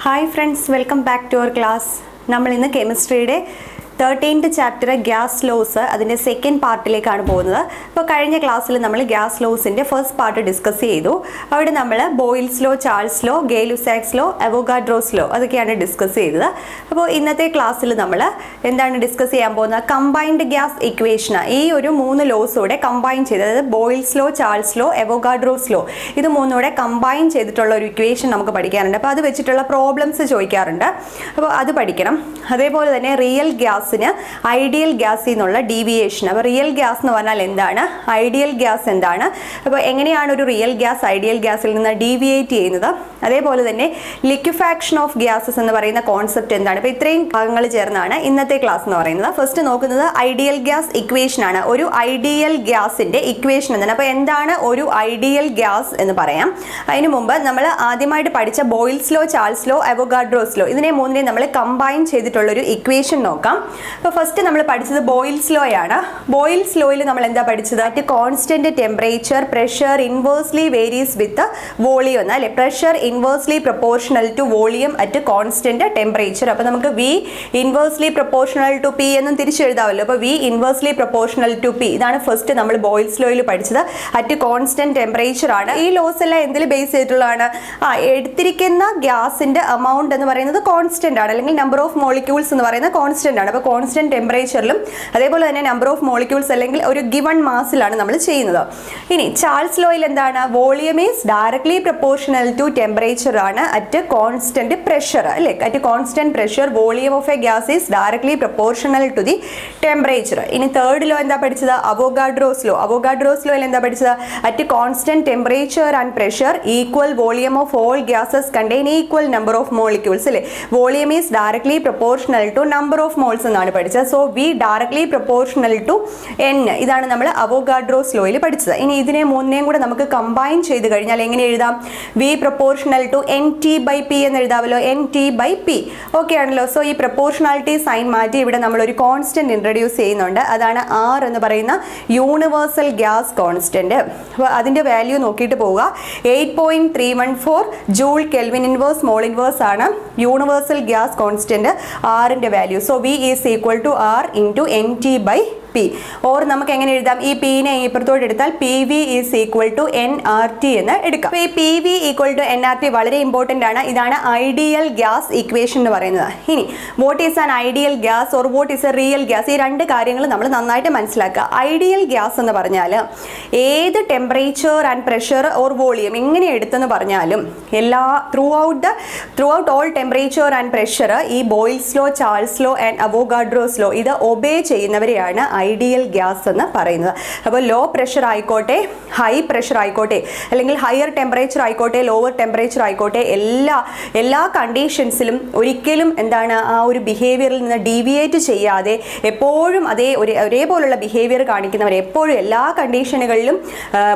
Hi friends, welcome back to our class. നമ്മൾ ഇന്ന് കെമിസ്ട്രിയുടെ 13th ചാപ്റ്റർ ഗ്യാസ് ലോസ് അതിൻ്റെ സെക്കൻഡ് പാർട്ടിലേക്കാണ് പോകുന്നത്. അപ്പോൾ കഴിഞ്ഞ ക്ലാസ്സിൽ നമ്മൾ ഗ്യാസ് ലോസിൻ്റെ ഫസ്റ്റ് പാർട്ട് ഡിസ്കസ് ചെയ്തു. അവിടെ നമ്മൾ Boyle's law, Charles law, Gay-Lussac's law, Avogadro's law അതൊക്കെയാണ് ഡിസ്കസ് ചെയ്തത്. അപ്പോൾ ഇന്നത്തെ ക്ലാസ്സിൽ നമ്മൾ എന്താണ് ഡിസ്കസ് ചെയ്യാൻ പോകുന്നത്? Combined gas equation. ഈ ഒരു 3 ലോസോടെ കമ്പൈൻ ചെയ്ത്, അതായത് Boyle's law, Charles law, Avogadro's law, ഇത് മൂന്നോടെ കമ്പൈൻ ചെയ്തിട്ടുള്ള ഒരു ഇക്വേഷൻ നമുക്ക് പഠിക്കാറുണ്ട്. അപ്പോൾ അത് വെച്ചിട്ടുള്ള പ്രോബ്ലംസ് ചോദിക്കാറുണ്ട്. അപ്പോൾ അത് പഠിക്കണം. അതേപോലെ തന്നെ റിയൽ ഗ്യാസിന് ഐഡിയൽ ഗ്യാസിൽ നിന്നുള്ള ഡീവിയേഷൻ. അപ്പോൾ റിയൽ ഗ്യാസ് എന്ന് പറഞ്ഞാൽ എന്താണ്, ഐഡിയൽ ഗ്യാസ് എന്താണ്, അപ്പോൾ എങ്ങനെയാണ് ഒരു റിയൽ ഗ്യാസ് ഐഡിയൽ ഗ്യാസിൽ നിന്ന് ഡീവിയേറ്റ് ചെയ്യുന്നത്, അതേപോലെ തന്നെ ലിക്വിഫാക്ഷൻ ഓഫ് ഗ്യാസസ് എന്ന് പറയുന്ന കോൺസെപ്റ്റ് എന്താണ്. അപ്പോൾ ഇത്രയും ഭാഗങ്ങൾ ചേർന്നാണ് ഇന്നത്തെ ക്ലാസ് എന്ന് പറയുന്നത്. ഫസ്റ്റ് നോക്കുന്നത് ഐഡിയൽ ഗ്യാസ് ഇക്വേഷൻ ആണ്. ഒരു ഐഡിയൽ ഗ്യാസിന്റെ ഇക്വേഷൻ എന്താണ്, അപ്പോൾ എന്താണ് ഒരു ഐഡിയൽ ഗ്യാസ് എന്ന് പറയാം. അതിനു മുമ്പ് നമ്മൾ ആദ്യമായിട്ട് പഠിച്ച Boyle's law, Charles law, Avogadro's law, ഇതിനെ മൂന്നിനെ നമ്മൾ കമ്പൈൻ ചെയ്തിട്ടുള്ളൊരു ഇക്വേഷൻ നോക്കാം. അപ്പോൾ ഫസ്റ്റ് നമ്മൾ പഠിച്ചത് ബോയിൽസ് ലോ ആണ്. ബോയിൽസ് ലോയിൽ നമ്മൾ എന്താ പഠിച്ചത്? At constant temperature pressure inversely varies with volume എന്ന്, അല്ലെ? Pressure inversely proportional to volume at constant temperature. അപ്പോൾ നമുക്ക് V inversely proportional to P എന്നും തിരിച്ചെഴുതാമല്ലോ. അപ്പോൾ V inversely proportional to P, ഇതാണ് ഫസ്റ്റ് നമ്മൾ ബോയിൽസ് ലോയിൽ പഠിച്ചത്. അറ്റ് കോൺസ്റ്റന്റ് ടെമ്പറേച്ചർ ആണ്. ഈ ലോസ് എല്ലാം എന്തിൽ ബേസ് ചെയ്തിട്ടുള്ളതാണ്? എടുത്തിരിക്കുന്ന ഗ്യാസിന്റെ എമൗണ്ട് എന്ന് പറയുന്നത് കോൺസ്റ്റന്റ് ആണ്, അല്ലെങ്കിൽ നമ്പർ ഓഫ് മോളിക്യൂൾസ് എന്ന് പറയുന്നത് കോൺസ്റ്റന്റ് ആണ്. അപ്പോൾ കോൺസ്റ്റന്റ് ടെമ്പറേച്ചറിലും അതേപോലെ തന്നെ നമ്പർ ഓഫ് മോളിക്യൂൾസ് അല്ലെങ്കിൽ ഒരു ഗിവൺ മാസിലാണ് നമ്മൾ ചെയ്യുന്നത്. ഇനി ചാൾസ് ലോയിൽ എന്താണ്? Volume is directly proportional to temperature ആണ് അറ്റ് കോൺസ്റ്റന്റ് പ്രഷർ, അല്ലേ? At constant pressure volume of a gas is directly proportional to the temperature. ഇനി തേർഡ് ലോ എന്താ പഠിച്ചത്? Avogadro's law. അവോഗാഡ്രോസ് ലോയിൽ എന്താ പഠിച്ചത്? At constant temperature and pressure equal volume of all gases contain equal number of molecules, അല്ലേ? Volume is directly proportional to number of moles എന്നാണ് പഠിച്ചത്. So we directly proportional to N, ഇതാണ് നമ്മൾ അവോഗാഡ്രോസ് ലോയിൽ പഠിച്ചത്. ഇനി ഇതിനെ മൂന്നിനെയും കൂടെ നമുക്ക് കമ്പൈൻ ചെയ്ത് കഴിഞ്ഞാൽ എങ്ങനെ എഴുതാം? We proportional to N T by P എന്ന് എഴുതാമല്ലോ. N T by P, okay ആണല്ലോ. സോ ഈ പ്രൊപ്പോർഷണാലിറ്റി സൈൻ മാറ്റി ഇവിടെ നമ്മൾ ഒരു കോൺസ്റ്റന്റ് ഇൻട്രൊഡ്യൂസ് ചെയ്യുന്നുണ്ട്. അതാണ് ആർ എന്ന് പറയുന്ന യൂണിവേഴ്സൽ ഗ്യാസ് കോൺസ്റ്റന്റ്. അപ്പോൾ അതിന്റെ വാല്യൂ നോക്കിയിട്ട് പോവുക. 8.314 joule kelvin inverse mole inverse ആണ് യൂണിവേഴ്സൽ ഗ്യാസ് കോൺസ്റ്റന്റ് ആറിന്റെ value. So V is equal to R into N T by P. Or നമുക്ക് എങ്ങനെ എഴുതാം? ഈ പിനെ ഇപ്പുറത്തോട്ട് എടുത്താൽ P V is equal to N R T എന്ന് എടുക്കാം. അപ്പോൾ ഈ P V equal to N R T വളരെ ഇമ്പോർട്ടൻ്റ് ആണ്. ഇതാണ് ഐഡിയൽ ഗ്യാസ് ഇക്വേഷൻ എന്ന് പറയുന്നത്. ഇനി what is an ideal gas or what is A real gas, ഈ രണ്ട് കാര്യങ്ങൾ നമ്മൾ നന്നായിട്ട് മനസ്സിലാക്കുക. ഐഡിയൽ ഗ്യാസ് എന്ന് പറഞ്ഞാൽ ഏത് temperature and pressure or volume എങ്ങനെ എടുത്തെന്ന് പറഞ്ഞാലും throughout all temperature and pressure ഈ Boyle's law, Charles law and Avogadro's law ഇത് ഒബേ ചെയ്യുന്നവരെയാണ് ഐഡിയൽ ഗ്യാസ് എന്ന് പറയുന്നത്. അപ്പോൾ ലോ പ്രഷർ ആയിക്കോട്ടെ, ഹൈ പ്രഷർ ആയിക്കോട്ടെ, അല്ലെങ്കിൽ ഹയർ ടെമ്പറേച്ചർ ആയിക്കോട്ടെ, ലോവർ ടെമ്പറേച്ചർ ആയിക്കോട്ടെ, എല്ലാ കണ്ടീഷൻസിലും ഒരിക്കലും എന്താണ് ആ ഒരു ബിഹേവിയറിൽ നിന്ന് ഡീവിയേറ്റ് ചെയ്യാതെ എപ്പോഴും ഒരേപോലുള്ള ബിഹേവിയർ കാണിക്കുന്നവർ, എപ്പോഴും എല്ലാ കണ്ടീഷനുകളിലും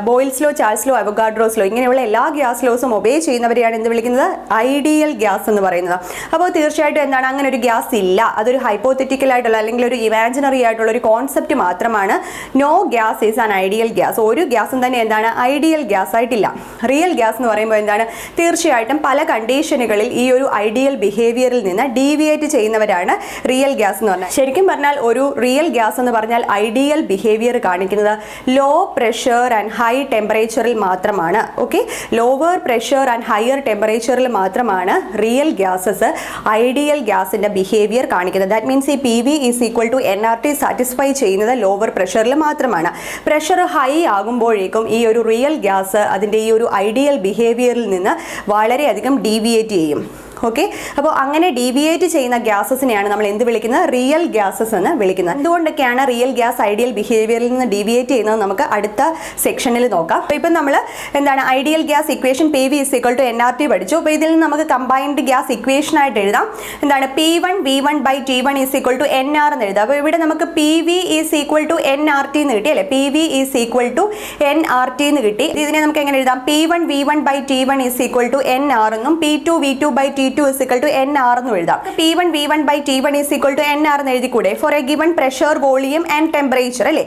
Boyle's law, Charles law, Avogadro's law ഇങ്ങനെയുള്ള എല്ലാ ഗ്യാസ് ലോസും ഒബേ ചെയ്യുന്നവരെയാണ് എന്ത് വിളിക്കുന്നത്? ഐഡിയൽ ഗ്യാസ് എന്ന് പറയുന്നത്. അപ്പോൾ തീർച്ചയായിട്ടും എന്താണ്, അങ്ങനെ ഒരു ഗ്യാസ് ഇല്ല. അതൊരു ഹൈപ്പോത്തറ്റിക്കൽ ആയിട്ടുള്ള അല്ലെങ്കിൽ ഒരു ഇമാജിനറി ആയിട്ടുള്ള ഒരു കോൺസെപ്റ്റ് മാത്രമാണ്. No gas is an ideal gas. ഒരു ഗ്യാസും തന്നെ എന്താണ് ഐഡിയൽ ഗ്യാസ് ആയിട്ടില്ല. റിയൽ ഗ്യാസ് എന്ന് പറയുമ്പോൾ എന്താണ്, തീർച്ചയായിട്ടും പല കണ്ടീഷനുകളിൽ ഈ ഒരു ഐഡിയൽ ബിഹേവിയറിൽ നിന്ന് ഡീവിയേറ്റ് ചെയ്യുന്നവരാണ് റിയൽ ഗ്യാസ് എന്ന് പറഞ്ഞാൽ. ശരിക്കും പറഞ്ഞാൽ ഒരു റിയൽ ഗ്യാസ് എന്ന് പറഞ്ഞാൽ ഐഡിയൽ ബിഹേവിയർ കാണിക്കുന്നത് ലോ പ്രഷർ ആൻഡ് ഹൈ ടെമ്പറേച്ചറിൽ മാത്രമാണ്. Okay, lower pressure and higher ടെമ്പറേച്ചറിൽ മാത്രമാണ് റിയൽ ഗ്യാസസ് ഐഡിയൽ ഗ്യാസിന്റെ ബിഹേവിയർ കാണിക്കുന്നത്. ദാറ്റ് മീൻസ് ഈ P V is equal to N R T satisfy ചെയ്യുന്നത് ലോവർ പ്രഷറിൽ മാത്രമാണ്. പ്രഷർ ഹൈ ആകുമ്പോഴേക്കും ഈ ഒരു റിയൽ ഗ്യാസ് അതിൻ്റെ ഈ ഒരു ഐഡിയൽ ബിഹേവിയറിൽ നിന്ന് വളരെയധികം ഡീവിയേറ്റ് ചെയ്യും. ഓക്കെ, അപ്പോൾ അങ്ങനെ ഡീവിയേറ്റ് ചെയ്യുന്ന ഗ്യാസസിനെയാണ് നമ്മൾ എന്ത് വിളിക്കുന്നത്? റിയൽ ഗ്യാസസ് എന്ന് വിളിക്കുന്നത്. എന്തുകൊണ്ടൊക്കെയാണ് റിയൽ ഗ്യാസ് ഐഡിയൽ ബിഹേവിയറിൽ നിന്ന് ഡീവിയേറ്റ് ചെയ്യുന്നത് നമുക്ക് അടുത്ത സെക്ഷനിൽ നോക്കാം. അപ്പോൾ ഇപ്പം നമ്മൾ എന്താണ് ideal gas equation P V is equal to N R T പഠിച്ചു. അപ്പോൾ ഇതിൽ നിന്ന് നമുക്ക് കമ്പൈൻഡ് ഗ്യാസ് ഇക്വേഷൻ ആയിട്ട് എഴുതാം. എന്താണ്? P one V one by T one is equal to N R എന്ന് എഴുതാം. അപ്പോൾ ഇവിടെ നമുക്ക് P V is equal to N R T എന്ന് കിട്ടി, അല്ലേ? P V is equal to N R T എന്ന് കിട്ടി. ഇതിനെ നമുക്ക് എങ്ങനെ എഴുതാം? P one V one by T one is equal to N R എന്നും P two V two by T P2 is equal to NR എന്ന് എഴുതാം. P1 V1 by T1 is equal to NR എന്ന് എഴുതിക്കൂടെ? For a given pressure volume and temperature അല്ലേ?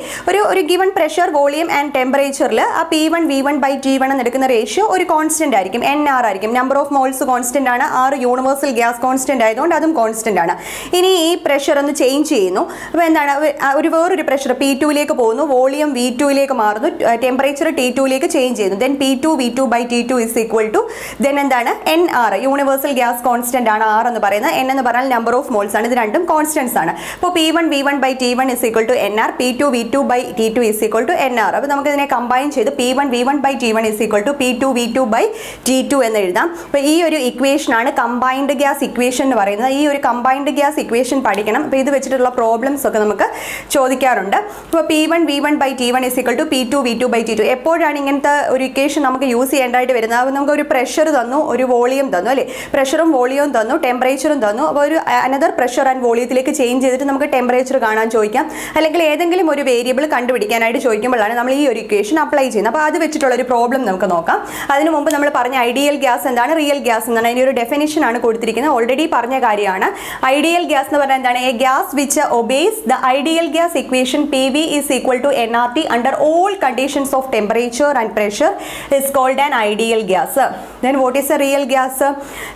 ഒരു given pressure volume and ടെമ്പറേച്ചറിൽ ആ P1 V1 by T1 എന്ന് എടുക്കുന്ന റേഷ്യോ ഒരു കോൺസ്റ്റന്റ് ആയിരിക്കും, NR ആയിരിക്കും. നമ്പർ ഓഫ് മോൾസ് കോൺസ്റ്റന്റ് ആണ്, R യൂണിവേഴ്സൽ ഗ്യാസ് കോൺസ്റ്റന്റ് ആയതുകൊണ്ട് അതും കോൺസ്റ്റന്റ് ആണ്. ഇനി ഈ പ്രഷർ ഒന്ന് ചേഞ്ച് ചെയ്യുന്നു. അപ്പോൾ എന്താണ്, വേറൊരു പ്രഷർ P2ലേക്ക് പോകുന്നു, വോളിയം V2ലേക്ക് മാറുന്നു, ടെമ്പറേച്ചർ T2ലേക്ക് ചേഞ്ച് ചെയ്യുന്നു. Then P2 V2 by T2 is equal to then എന്താണ്, NR യൂണിവേഴ്സൽ ഗ്യാസ് കോൺസ്റ്റന്റ് ആണ് R എന്ന് പറയുന്നത്. N എന്ന് പറഞ്ഞാൽ നമ്പർ ഓഫ് മോൾസ് ആണ്. ഇത് രണ്ടും കോൺസ്റ്റന്റ്സ് ആണ്. അപ്പോൾ P1 V1 by T1 is equal to NR, P2 V2 by T2 is equal to NR. അപ്പോൾ നമുക്ക് ഇതിനെ കമ്പൈൻ ചെയ്ത് P1 V1 by T1 is equal to P2 V2 by T2 എന്ന് എഴുതാം. അപ്പോൾ ഈ ഒരു ഇക്വേഷൻ ആണ് കമ്പൈൻഡ് ഗ്യാസ് ഇക്വേഷൻ എന്ന് പറയുന്നത്. ഈ ഒരു കമ്പൈൻഡ് ഗ്യാസ് ഇക്വേഷൻ പഠിക്കണം. അപ്പോൾ ഇത് വെച്ചിട്ടുള്ള പ്രോബ്ലംസ് ഒക്കെ നമുക്ക് ചോദിക്കാറുണ്ട്. അപ്പോൾ P1 V1 by T1 is equal to P2 V2 by T2. എപ്പോഴാണ് ഇങ്ങനത്തെ ഒരു ഇക്വേഷൻ നമുക്ക് യൂസ് ചെയ്യേണ്ടതായിട്ട് വരുന്നത്? അപ്പോൾ നമുക്ക് ഒരു പ്രഷർ തന്നു, ഒരു വോളിയം തന്നു അല്ലേ? പ്രഷറും വോളിയവും തന്നു, ടെമ്പറേച്ചറും തന്നു. അപ്പോൾ ഒരു അനദർ പ്രഷർ ആൻഡ് വോളിയത്തിലേക്ക് ചേഞ്ച് ചെയ്തിട്ട് നമുക്ക് ടെമ്പറേച്ചർ കാണാൻ ചോദിക്കാം, അല്ലെങ്കിൽ ഏതെങ്കിലും ഒരു വേരിയബിൾ കണ്ടുപിടിക്കാനായിട്ട് ചോദിക്കുമ്പോഴാണ് നമ്മൾ ഈ ഒരു ഇക്വേഷൻ അപ്ലൈ ചെയ്യുന്നത്. അപ്പോൾ അത് വെച്ചിട്ടുള്ള ഒരു പ്രോബ്ലം നമുക്ക് നോക്കാം. അതിന് മുമ്പ് നമ്മൾ പറഞ്ഞ ഐഡിയൽ ഗ്യാസ് എന്താണ്, റിയൽ ഗ്യാസ് എന്താണ്, അതിൻ്റെ ഒരു ഡെഫിനിഷൻ ആണ് കൊടുത്തിരിക്കുന്നത്. ഓൾറെഡി പറഞ്ഞ കാര്യമാണ്. ഐഡിയൽ ഗ്യാസ് എന്ന് പറഞ്ഞാൽ എന്താണ്? A gas which obeys the ideal gas equation PV is equal to nRT under all conditions of temperature and pressure is called an ideal gas. Then what is a real gas?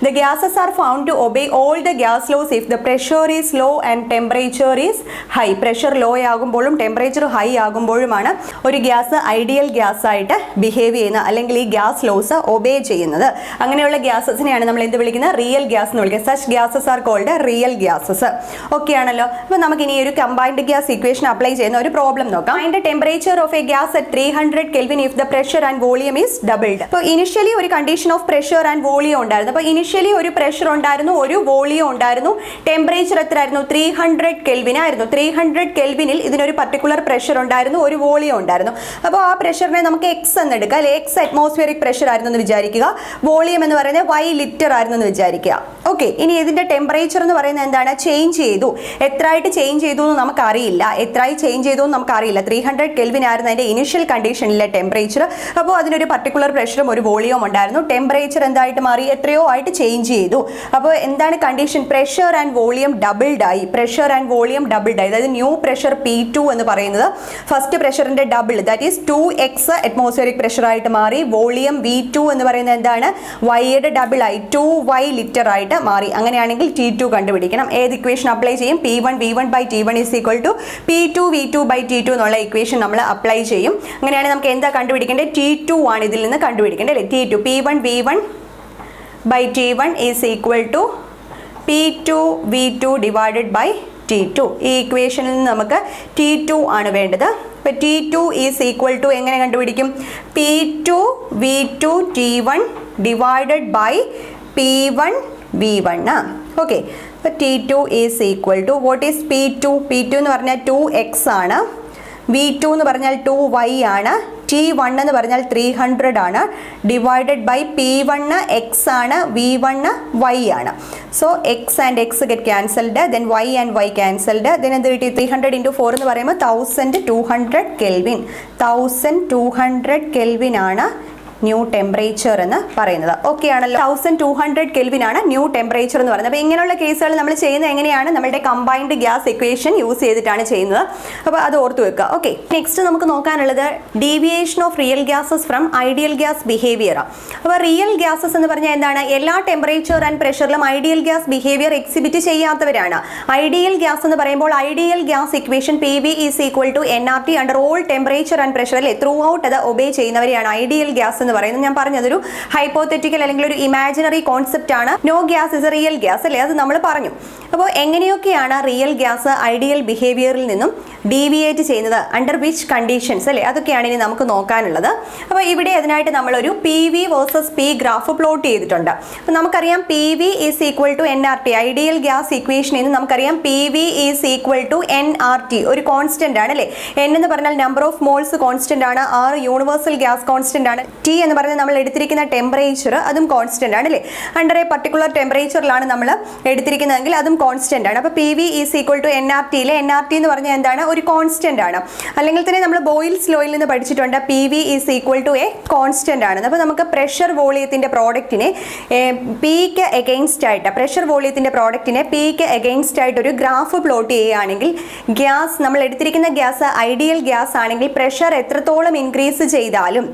The gases are found to obey all the gas laws if the pressure is low and temperature is high. Pressure low ആകുമ്പോഴും temperature high ആകുമ്പോഴുമാണ് ഒരു gas ideal gas ആയിട്ട് behave ചെയ്യുന്നത്, അല്ലെങ്കിൽ ഈ gas loss obey ചെയ്യുന്നത്. അങ്ങനെയുള്ള ഗ്യാസസിനെയാണ് നമ്മൾ എന്ത് വിളിക്കുന്നത്? റിയൽ ഗ്യാസ് എന്ന് വിളിക്കുന്നത്. Such gases are called real gases. Okay ആണല്ലോ. അപ്പോൾ നമുക്ക് ഇനി ഒരു കമ്പൈൻഡ് ഗ്യാസ് ഇക്വേഷൻ അപ്ലൈ ചെയ്യുന്ന ഒരു പ്രോബ്ലം നോക്കാം. Find temperature of a gas at 300 Kelvin if the pressure and volume is doubled. അപ്പോൾ ഇനിഷ്യലി ഒരു condition of pressure and volume ഉണ്ടായിരുന്നു. അപ്പോൾ ഇനിഷ്യലി ഒരു പ്രഷർ ഉണ്ടായിരുന്നു, ഒരു വോളിയം ഉണ്ടായിരുന്നു. ടെമ്പറേച്ചർ എത്രയായിരുന്നു? 300 Kelvin ആയിരുന്നു. 300 Kelvinൽ ഇതിനൊരു പർട്ടിക്കുലർ പ്രഷർ ഉണ്ടായിരുന്നു, ഒരു വോളിയം ഉണ്ടായിരുന്നു. അപ്പോൾ ആ പ്രഷറിനെ നമുക്ക് എക്സ് എന്ന് എടുക്കുക അല്ലെ? എക്സ് അറ്റ്മോസ്ഫിയറിക് പ്രഷർ ആയിരുന്നു എന്ന് വിചാരിക്കുക. വോളിയം എന്ന് പറയുന്നത് Y ലിറ്റർ ആയിരുന്നു എന്ന് വിചാരിക്കുക. ഓക്കെ, ഇനി ഇതിന്റെ ടെമ്പറേച്ചർ എന്ന് പറയുന്നത് എന്താണ്? ചേഞ്ച് ചെയ്തു. എത്രയായിട്ട് ചേഞ്ച് ചെയ്തു എന്ന് നമുക്കറിയില്ല. എത്രയായി ചേഞ്ച് ചെയ്തു എന്ന് നമുക്കറിയില്ല. 300 Kelvin ആയിരുന്നു അതിന്റെ ഇനിഷ്യൽ കണ്ടീഷനിലെ ടെമ്പറേച്ചർ. അപ്പോൾ അതിനൊരു പർട്ടിക്കുലർ പ്രഷറും ഒരു വോളിയം ഉണ്ടായിരുന്നു. ടെമ്പറേച്ചർ എന്തായിട്ട് മാറി? എത്രയോ ആയിട്ട് ചേഞ്ച് ചെയ്തു. അപ്പോൾ എന്താണ് condition? Pressure and volume doubled ആയി. പ്രഷർ ആൻഡ് വോളിയം ഡബിൾഡ് ആയി. അതായത് ന്യൂ പ്രഷർ P2 എന്ന് പറയുന്നത് ഫസ്റ്റ് പ്രഷറിന്റെ double, that is 2x atmospheric pressure ആയിട്ട് മാറി. വോളിയം V2 എന്ന് പറയുന്നത് എന്താണ്? Yയുടെ ഡബിൾ ആയി 2Y ലിറ്റർ ആയിട്ട് മാറി. അങ്ങനെയാണെങ്കിൽ T2 കണ്ടുപിടിക്കണം. ഏത് ഇക്വേഷൻ അപ്ലൈ ചെയ്യും? P1 V1 by T1 is equal to P2 V2 by T2 എന്നുള്ള ഇക്വേഷൻ നമ്മൾ അപ്ലൈ ചെയ്യും. അങ്ങനെയാണെങ്കിൽ നമുക്ക് എന്താ കണ്ടുപിടിക്കേണ്ടത്? T2 ആണ് ഇതിൽ നിന്ന് കണ്ടുപിടിക്കേണ്ടത് അല്ലേ? T2 P1 V1 by T1 is equal to P2 V2 divided by T2. ഈ ഇക്വേഷനിൽ നിന്ന് നമുക്ക് T2 ആണ് വേണ്ടത്. അപ്പോൾ T2 is equal to എങ്ങനെ കണ്ടുപിടിക്കും? P2 V2 T1 divided by P1 V1. Okay, അപ്പോൾ T2 is equal to what is P2? P2 എന്ന് പറഞ്ഞാൽ 2x ആണ്. V2 എന്ന് പറഞ്ഞാൽ 2y ആണ്. T1 എന്ന് പറഞ്ഞാൽ 300 ആണ്. ഡിവൈഡഡ് ബൈ P1 x ആണ്, V1 y ആണ്. So x and x get cancelled, then y and y cancelled. Then എന്ത് കിട്ടി? 300 × 4 എന്ന് പറയുമ്പോൾ 1200 Kelvin. 1200 Kelvin ആണ് ന്യൂ ടെമ്പറേച്ചർ എന്ന് പറയുന്നത്. ഓക്കെ ആണല്ലോ. 1200 Kelvin ആണ് ന്യൂ ടെമ്പറേച്ചർ എന്ന് പറയുന്നത്. അപ്പോൾ ഇങ്ങനെയുള്ള കേസുകൾ നമ്മൾ ചെയ്യുന്നത് എങ്ങനെയാണ്? നമ്മുടെ കമ്പൈൻഡ് ഗ്യാസ് ഇക്വേഷൻ യൂസ് ചെയ്തിട്ടാണ് ചെയ്യുന്നത്. അപ്പോൾ അത് ഓർത്ത് വെക്കുക. ഓക്കെ, നെക്സ്റ്റ് നമുക്ക് നോക്കാനുള്ളത് deviation of real gases from ideal gas behaviour. അപ്പോൾ റിയൽ ഗ്യാസസ് എന്ന് പറഞ്ഞാൽ എന്താണ്? എല്ലാ ടെമ്പറേച്ചർ ആൻഡ് പ്രഷറിലും ഐഡിയൽ ഗ്യാസ് ബിഹേവിയർ എക്സിബിറ്റ് ചെയ്യാത്തവരാണ്. ഐഡിയൽ ഗ്യാസ് എന്ന് പറയുമ്പോൾ ideal gas equation PV is equal to nRT under all temperature and pressure അല്ലേ? ത്രൂ ഔട്ട് അത് ഒബേ ചെയ്യുന്നവരെയാണ് ഐഡിയൽ ഗ്യാസ് എന്ന് പറയുന്നത്. ഞാൻ പറഞ്ഞതൊരു ഹൈപ്പോത്തറ്റിക്കൽ അല്ലെങ്കിൽ ഒരു ഇമാജിനറി കോൺസെപ്റ്റ് ആണ്. No gas is a real gas അല്ലേ? അത് നമ്മൾ പറഞ്ഞു. അപ്പോൾ എങ്ങനെയൊക്കെയാണ് റിയൽ ഗ്യാസ് ഐഡിയൽ ബിഹേവിയറിൽ നിന്നും ഡീവിയേറ്റ് ചെയ്യുന്നത്? അണ്ടർ വിച്ച് കണ്ടീഷൻസ് അല്ലേ? അതൊക്കെയാണ് ഇനി നമുക്ക് നോക്കാനുള്ളത്. അപ്പോൾ ഇവിടെ അതിനായിട്ട് നമ്മളൊരു PV versus P graph plot ചെയ്തിട്ടുണ്ട്. അപ്പോൾ നമുക്കറിയാം PV is equal to nRT. Ideal gas ഇക്വേഷനിൽ നിന്ന് നമുക്കറിയാം PV is equal to nRT. ഒരു കോൺസ്റ്റന്റ് ആണ് അല്ലേ? N എന്ന് പറഞ്ഞാൽ നമ്പർ ഓഫ് മോൾസ് കോൺസ്റ്റന്റ് ആണ്. R യൂണിവേഴ്സൽ ഗ്യാസ് കോൺസ്റ്റന്റ് ആണ്. T എന്ന് പറയുന്നത് നമ്മൾ എടുത്തിരിക്കുന്ന ടെമ്പറേച്ചർ അതും കോൺസ്റ്റന്റ് ആണ് അല്ലേ. അണ്ടർ എ പർട്ടിക്കുലർ ടെമ്പറേച്ചറിലാണ് നമ്മൾ എടുത്തിരിക്കുന്നതെങ്കിൽ അതും കോൺസ്റ്റന്റ് ആണ്. അപ്പോൾ P V is equal to NRTയിലെ NRT എന്ന് പറഞ്ഞാൽ എന്താണ്, ഒരു കോൺസ്റ്റന്റ് ആണ്. അല്ലെങ്കിൽ തന്നെ നമ്മൾ ബോയിൽസ് ലോയിൽ നിന്ന് പഠിച്ചിട്ടുണ്ട് P V is equal to a constant ആണ്. അപ്പോൾ നമുക്ക് പ്രഷർ വോളിയത്തിന്റെ പ്രോഡക്റ്റിനെ പിക്ക് എഗെയിൻസ്റ്റ് ആയിട്ട്, പ്രഷർ വോളിയത്തിന്റെ പ്രോഡക്റ്റിനെ പിക്ക് എഗെയിൻസ്റ്റ് ആയിട്ട് ഒരു ഗ്രാഫ് പ്ലോട്ട് ചെയ്യുകയാണെങ്കിൽ ഗ്യാസ്, നമ്മൾ എടുത്തിരിക്കുന്ന ഗ്യാസ് ഐഡിയൽ ഗ്യാസ് ആണെങ്കിൽ പ്രഷർ എത്രത്തോളം ഇൻക്രീസ് ചെയ്താലും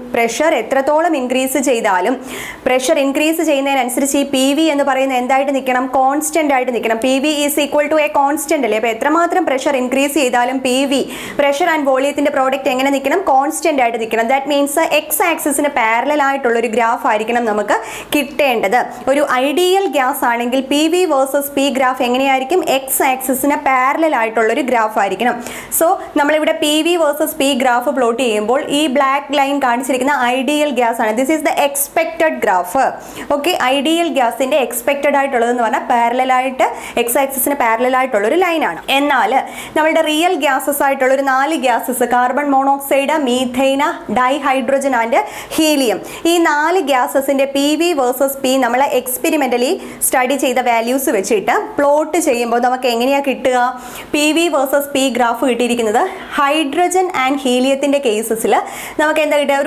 പ്രഷർ ഇൻക്രീസ് ചെയ്യുന്നതിനനുസരിച്ച് ഈ പി വി എന്ന് പറയുന്നത് എന്തായിട്ട് നിൽക്കണം, കോൺസ്റ്റന്റ് ആയിട്ട് നിൽക്കണം. P V is equal to a constant അല്ലേ. അപ്പോൾ എത്രമാത്രം പ്രഷർ ഇൻക്രീസ് ചെയ്താലും പി വി, പ്രഷർ ആൻഡ് വോളിയത്തിന്റെ പ്രോഡക്റ്റ് എങ്ങനെ നിൽക്കണം, കോൺസ്റ്റന്റ് ആയിട്ട് നിൽക്കണം. ദാറ്റ് മീൻസ് എക്സ് ആക്സിസിന് പാരലൽ ആയിട്ടുള്ള ഒരു ഗ്രാഫ് ആയിരിക്കണം നമുക്ക് കിട്ടേണ്ടത്. ഒരു ഐഡിയൽ ഗ്യാസ് ആണെങ്കിൽ P V versus P graph എങ്ങനെയായിരിക്കും, എക്സ് ആക്സിസിന് പാരലൽ ആയിട്ടുള്ള ഒരു ഗ്രാഫ് ആയിരിക്കണം. സോ നമ്മളിവിടെ P V versus P graph plot ചെയ്യുമ്പോൾ ഈ ബ്ലാക്ക് ലൈൻ കാണിച്ചിരിക്കുന്ന ഐഡിയൽ ഗ്യാസ് ആണ്. This is the expected graph. Okay, ideal ഗ്യാസിന്റെ എക്സ്പെക്റ്റഡ് ആയിട്ടുള്ളതെന്ന് പറഞ്ഞാൽ പാരലലായിട്ട്, എക്സ് ആക്സിസിന് പാരലലായിട്ടുള്ള ഒരു ലൈനാണ്. എന്നാൽ നമ്മളുടെ റിയൽ ഗ്യാസസ് ആയിട്ടുള്ള ഒരു 4 gases, carbon monoxide, methane, dihydrogen and helium, ഈ 4 ഗ്യാസസിന്റെ പി വി വേഴ്സസ് പി നമ്മൾ എക്സ്പെരിമെന്റലി സ്റ്റഡി ചെയ്ത വാല്യൂസ് വെച്ചിട്ട് പ്ലോട്ട് ചെയ്യുമ്പോൾ നമുക്ക് എങ്ങനെയാണ് കിട്ടുക, P V versus P graph കിട്ടിയിരിക്കുന്നത് ഹൈഡ്രജൻ ആൻഡ് ഹീലിയത്തിന്റെ കേസസിൽ നമുക്ക് എന്താ കിട്ടുക,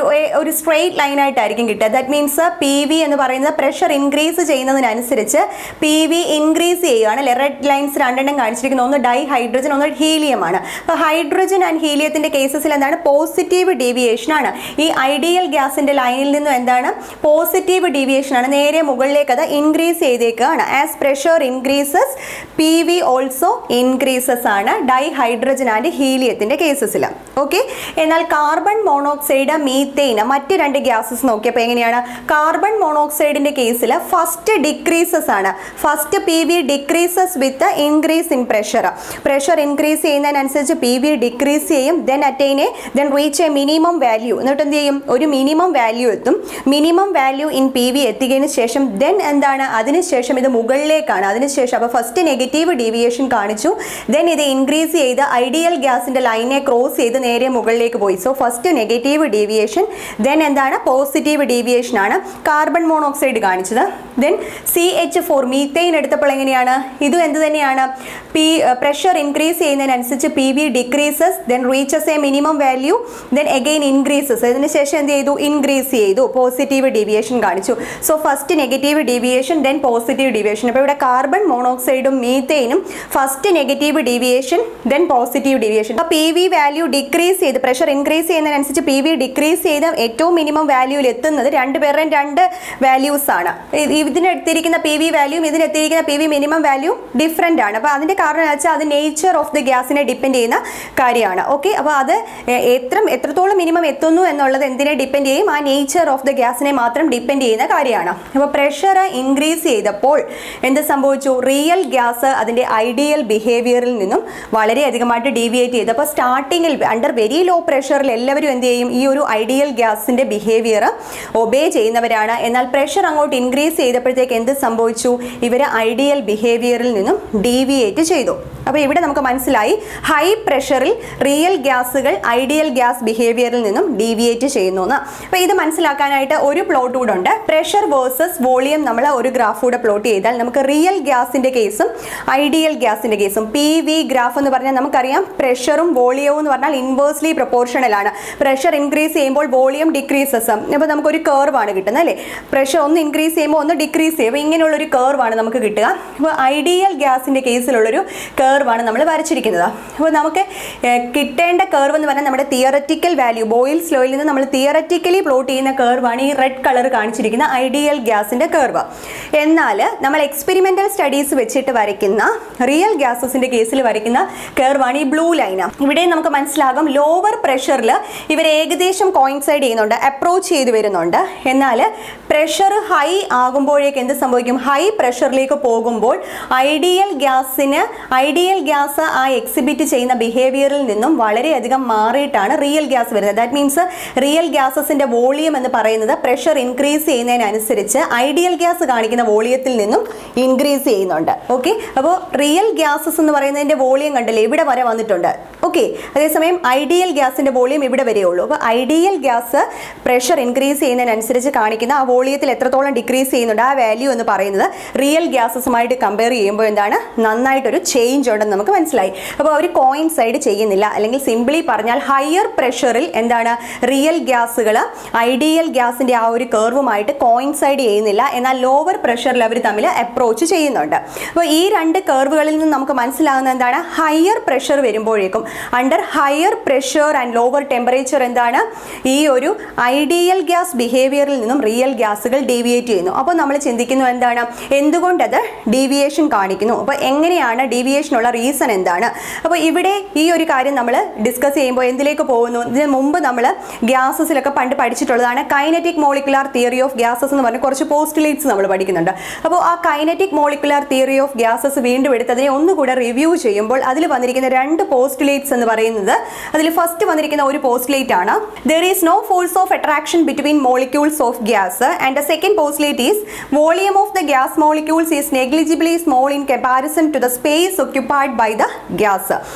ഒരു സ്ട്രെയിറ്റ് ലൈൻ ആയിട്ടായിരിക്കും കിട്ടുക. ദാറ്റ് മീൻസ് പി വി എന്ന് പറയുന്നത് പ്രഷർ ഇൻക്രീസ് ചെയ്യുന്നതിനനുസരിച്ച് പി വി ഇൻക്രീസ് ചെയ്യുകയാണ്. റെഡ് ലൈൻസ് 2 കാണിച്ചിരിക്കുന്ന, ഒന്ന് ഡൈഹൈഡ്രജൻ, ഒന്ന് ഹീലിയം ആണ്. അപ്പോൾ ഹൈഡ്രജൻ ആൻഡ് ഹീലിയത്തിന്റെ കേസസിൽ എന്താണ്, പോസിറ്റീവ് ഡീവിയേഷൻ ആണ്. ഈ ഐഡിയൽ ഗ്യാസിന്റെ ലൈനിൽ നിന്നും എന്താണ്, പോസിറ്റീവ് ഡീവിയേഷൻ ആണ്. നേരെ മുകളിലേക്ക് അത് ഇൻക്രീസ് ചെയ്തേക്കാണ്. As pressure increases P V also increases ആണ് ഡൈഹൈഡ്രജൻ ആൻഡ് ഹീലിയത്തിന്റെ കേസസിൽ. ഓക്കെ, എന്നാൽ കാർബൺ മോണോക്സൈഡ്, മീഥെയ്ൻ, മറ്റ് 2 ഗ്യാസസ് നോക്കിയപ്പോൾ എങ്ങനെയാണ്, കാർബൺ മോണോക്സൈഡിന്റെ കേസിൽ ഫസ്റ്റ് ഡിക്രീസസ് ആണ്. First P V decreases with increase in pressure. Pressure increase ചെയ്യുന്നതിനനുസരിച്ച് പി വി ഡിക്രീസ് ചെയ്യും. Then reach a minimum value. എന്നിട്ട് എന്ത് ചെയ്യും, ഒരു മിനിമം വാല്യൂ എത്തും. Minimum value in P V എത്തിയതിനു ശേഷം ദെൻ എന്താണ്, അതിനുശേഷം ഇത് മുകളിലേക്കാണ്. അതിനുശേഷം അപ്പോൾ ഫസ്റ്റ് നെഗറ്റീവ് ഡീവിയേഷൻ കാണിച്ചു, ദെൻ ഇത് ഇൻക്രീസ് ചെയ്ത് ഐഡിയൽ ഗ്യാസിന്റെ ലൈനെ ക്രോസ് ചെയ്ത് നേരെ മുകളിലേക്ക് പോയി. So first negative deviation, then എന്താണ്, പോസിറ്റീവ് ഡീവിയേഷൻ ആണ് കാർബൺ മോണോക്സൈഡ് കാണിച്ചത്. ദെൻ CH4 മീഥെയ്ൻ എടുത്തപ്പോൾ എങ്ങനെയാണ്, ഇതും എന്ത് തന്നെയാണ്, പ്രഷർ ഇൻക്രീസ് ചെയ്യുന്നതിനനുസരിച്ച് P V decreases, then reaches a minimum value, then again increases. അതിനുശേഷം എന്ത് ചെയ്തു, ഇൻക്രീസ് ചെയ്തു, പോസിറ്റീവ് ഡീവിയേഷൻ കാണിച്ചു. So first negative deviation, then positive deviation. അപ്പോൾ ഇവിടെ കാർബൺ മോണോക്സൈഡും മീഥെയ്നും first negative deviation, then positive deviation. അപ്പോൾ പി വി വാല്യൂ ഡിക്രീസ് ചെയ്ത്, പ്രഷർ ഇൻക്രീസ് ചെയ്യുന്നതിനനുസരിച്ച് പി വി ഡിക്രീസ് ചെയ്ത് ഏറ്റവും മിനിമം വാല്യൂവിൽ എത്തുന്നത് 2 പേരുടെയും 2 വാല്യൂസ് ആണ്. ഇതിനെടുത്തിരിക്കുന്ന പി വി വാല്യൂയും ഇതിനെത്തിയിരിക്കുന്ന P V minimum value different ആണ്. അപ്പോൾ അതിൻ്റെ കാരണം എന്ന് വെച്ചാൽ അത് നേച്ചർ ഓഫ് ദി ഗ്യാസിനെ ഡിപ്പെൻഡ് ചെയ്യുന്ന കാര്യമാണ്. ഓക്കെ, അപ്പോൾ അത് എത്രത്തോളം മിനിമം എത്തുന്നു എന്നുള്ളത് എന്തിനെ ഡിപ്പെൻഡ് ചെയ്യും, ആ നേച്ചർ ഓഫ് ദി ഗ്യാസിനെ മാത്രം ഡിപ്പെൻഡ് ചെയ്യുന്ന കാര്യമാണ്. അപ്പോൾ പ്രഷർ ഇൻക്രീസ് ചെയ്തപ്പോൾ എന്ത് സംഭവിച്ചു, റിയൽ ഗ്യാസ് അതിൻ്റെ ഐഡിയൽ ബിഹേവിയറിൽ നിന്നും വളരെയധികമായിട്ട് ഡീവിയേറ്റ് ചെയ്തു. അപ്പോൾ സ്റ്റാർട്ടിങ്ങിൽ അണ്ടർ വെരി ലോ പ്രഷറിൽ എല്ലാവരും എന്ത് ചെയ്യും, ഈ ഒരു ഐഡിയൽ ഗ്യാസിൻ്റെ ബിഹേവിയർ ഒബേ ചെയ്യുന്നവരാണ്. എന്നാൽ പ്രഷർ അങ്ങോട്ട് ഇൻക്രീസ് ചെയ്തപ്പോഴത്തേക്ക് എന്ത് സംഭവിച്ചു, ഇവർ ഐഡിയൽ ബിഹേവിയറിൽ നിന്നും ഡീവിയേറ്റ് ചെയ്തു. അപ്പോൾ ഇവിടെ നമുക്ക് മനസ്സിലായി ഹൈ പ്രഷറിൽ റിയൽ ഗ്യാസുകൾ ഐഡിയൽ ഗ്യാസ് ബിഹേവിയറിൽ നിന്നും ഡീവിയേറ്റ് ചെയ്യുന്നു എന്ന്. അപ്പോൾ ഇത് മനസ്സിലാക്കാനായിട്ട് ഒരു പ്ലോട്ട് കൂടെ ഉണ്ട്. പ്രഷർ വേഴ്സസ് വോളിയം നമ്മൾ ഒരു ഗ്രാഫ് കൂടെ പ്ലോട്ട് ചെയ്താൽ നമുക്ക് റിയൽ ഗ്യാസിൻ്റെ കേസും ഐഡിയൽ ഗ്യാസിൻ്റെ കേസും, പി വി ഗ്രാഫ് എന്ന് പറഞ്ഞാൽ നമുക്കറിയാം പ്രഷറും വോളിയവും എന്ന് പറഞ്ഞാൽ ഇൻവേഴ്സ്ലി പ്രൊപ്പോർഷണൽ ആണ്. പ്രഷർ ഇൻക്രീസ് ചെയ്യുമ്പോൾ വോളിയം ഡിക്രീസസ്. അപ്പോൾ നമുക്കൊരു കർവാണ് കിട്ടുന്നത് അല്ലേ, പ്രഷർ ഒന്ന് ഇൻക്രീസ് ചെയ്യുമ്പോൾ ഒന്ന് ഡിക്രീസ് ചെയ്യുമ്പോൾ ഇങ്ങനെയുള്ളൊരു കർവാണ് നമുക്ക് കിട്ടുക. അപ്പോൾ ഐഡിയൽ ഗ്യാസിൻ്റെ കേസിലുള്ളൊരു കർവാണ് നമ്മൾ വരച്ചിരിക്കുന്നത്. അപ്പോൾ നമുക്ക് കിട്ടേണ്ട കർവ് എന്ന് പറഞ്ഞാൽ നമ്മുടെ തിയററ്റിക്കൽ വാല്യൂ, ബോയിൽസ് ലോയിൽ നിന്ന് നമ്മൾ തിയററ്റിക്കലി പ്ലോട്ട് ചെയ്യുന്ന കർവാണ് ഈ റെഡ് കളർ കാണിച്ചിരിക്കുന്ന ഐഡിയൽ ഗ്യാസിൻ്റെ കർവ്. എന്നാൽ നമ്മൾ എക്സ്പെരിമെൻ്റൽ സ്റ്റഡീസ് വെച്ചിട്ട് വരയ്ക്കുന്ന റിയൽ ഗ്യാസസിൻ്റെ കേസിൽ വരയ്ക്കുന്ന കർവാണ് ഈ ബ്ലൂ ലൈൻ. ഇവിടെ നമുക്ക് മനസ്സിലാകും ലോവർ പ്രഷറിൽ ഇവർ ഏകദേശം കോയിൻസൈഡ് ചെയ്യുന്നുണ്ട്, അപ്രോച്ച് ചെയ്ത് വരുന്നുണ്ട്. എന്നാൽ പ്രഷർ ഹൈ ആകുമ്പോഴേക്ക് എന്ത് സംഭവിക്കും, ഹൈ പ്രഷറിലേക്ക് പോകുമ്പോൾ ഐഡിയൽ ഗ്യാസ് ആ എക്സിബിറ്റ് ചെയ്യുന്ന ബിഹേവിയറിൽ നിന്നും വളരെയധികം മാറിയിട്ടാണ് റിയൽ ഗ്യാസ് വരുന്നത്. ദാറ്റ് മീൻസ് റിയൽ ഗ്യാസസിൻ്റെ വോളിയം എന്ന് പറയുന്നത് പ്രഷർ ഇൻക്രീസ് ചെയ്യുന്നതിനനുസരിച്ച് ഐഡിയൽ ഗ്യാസ് കാണിക്കുന്ന വോളിയത്തിൽ നിന്നും ഇൻക്രീസ് ചെയ്യുന്നുണ്ട്. ഓക്കെ, അപ്പോൾ റിയൽ ഗ്യാസസ് എന്ന് പറയുന്നതിൻ്റെ വോളിയം കണ്ടില്ലേ, ഇവിടെ വരെ വന്നിട്ടുണ്ട്. Okay, okay. അതേസമയം ഐഡിയൽ ഗ്യാസിൻ്റെ വോളിയം ഇവിടെ വരെയുള്ളൂ. അപ്പോൾ ഐഡിയൽ ഗ്യാസ് പ്രഷർ ഇൻക്രീസ് ചെയ്യുന്നതിനനുസരിച്ച് കാണിക്കുന്ന ആ വോളിയത്തിൽ എത്രത്തോളം ഡിക്രീസ് ചെയ്യുന്നുണ്ട് ആ വാല്യൂ എന്ന് പറയുന്നത് റിയൽ ഗ്യാസസുമായിട്ട് കമ്പയർ ചെയ്യുമ്പോൾ എന്താണ് നന്നായിട്ടൊരു ചേഞ്ച് ഉണ്ടെന്ന് നമുക്ക് മനസ്സിലായി. അപ്പോൾ അവർ കോയിൻസൈഡ് ചെയ്യുന്നില്ല, അല്ലെങ്കിൽ സിംപ്ലി പറഞ്ഞാൽ ഹയർ പ്രഷറിൽ എന്താണ് റിയൽ ഗ്യാസുകൾ ഐഡിയൽ ഗ്യാസിൻ്റെ ആ ഒരു കർവുമായിട്ട് കോയിൻസൈഡ് ചെയ്യുന്നില്ല, എന്നാൽ ലോവർ പ്രഷറിൽ അവർ തമ്മിൽ അപ്രോച്ച് ചെയ്യുന്നുണ്ട്. അപ്പോൾ ഈ രണ്ട് കർവുകളിൽ നിന്ന് നമുക്ക് മനസ്സിലാകുന്നത് എന്താണ്, ഹയർ പ്രഷർ വരുമ്പോഴേക്കും under higher pressure and lower temperature എന്താണ് ഈ ഒരു ഐഡിയൽ ഗ്യാസ് ബിഹേവിയറിൽ നിന്നും റിയൽ ഗ്യാസുകൾ ഡീവിയേറ്റ് ചെയ്യുന്നു. അപ്പോൾ നമ്മൾ ചിന്തിക്കുന്നു എന്താണ്, എന്തുകൊണ്ടത് ഡീവിയേഷൻ കാണിക്കുന്നു, അപ്പോൾ എങ്ങനെയാണ് ഡീവിയേഷനുള്ള റീസൺ എന്താണ്. അപ്പോൾ ഇവിടെ ഈ ഒരു കാര്യം നമ്മൾ ഡിസ്കസ് ചെയ്യുമ്പോൾ എന്തിലേക്ക് പോകുന്നു, ഇതിന് മുമ്പ് നമ്മൾ ഗ്യാസസിലൊക്കെ പണ്ട് പഠിച്ചിട്ടുള്ളതാണ് kinetic molecular theory of gases എന്ന് പറഞ്ഞ് കുറച്ച് പോസ്റ്റുലേറ്റ്സ് നമ്മൾ പഠിക്കുന്നുണ്ട്. അപ്പോൾ ആ kinetic molecular theory of gases വീണ്ടും എടുത്തതിനെ ഒന്നുകൂടെ റിവ്യൂ ചെയ്യുമ്പോൾ അതിൽ വന്നിരിക്കുന്ന രണ്ട് പോസ്റ്റുലേറ്റ്സ് എന്ന് പറയുന്നത്, അതിൽ ഫസ്റ്റ് വന്നിരിക്കുന്ന ഒരു പോസ്റ്റുലേറ്റ് ആണ് there is no force of attraction between molecules of gas, and the second postulate is volume of the gas molecules is negligibly small in comparison to the space occupied by the gas.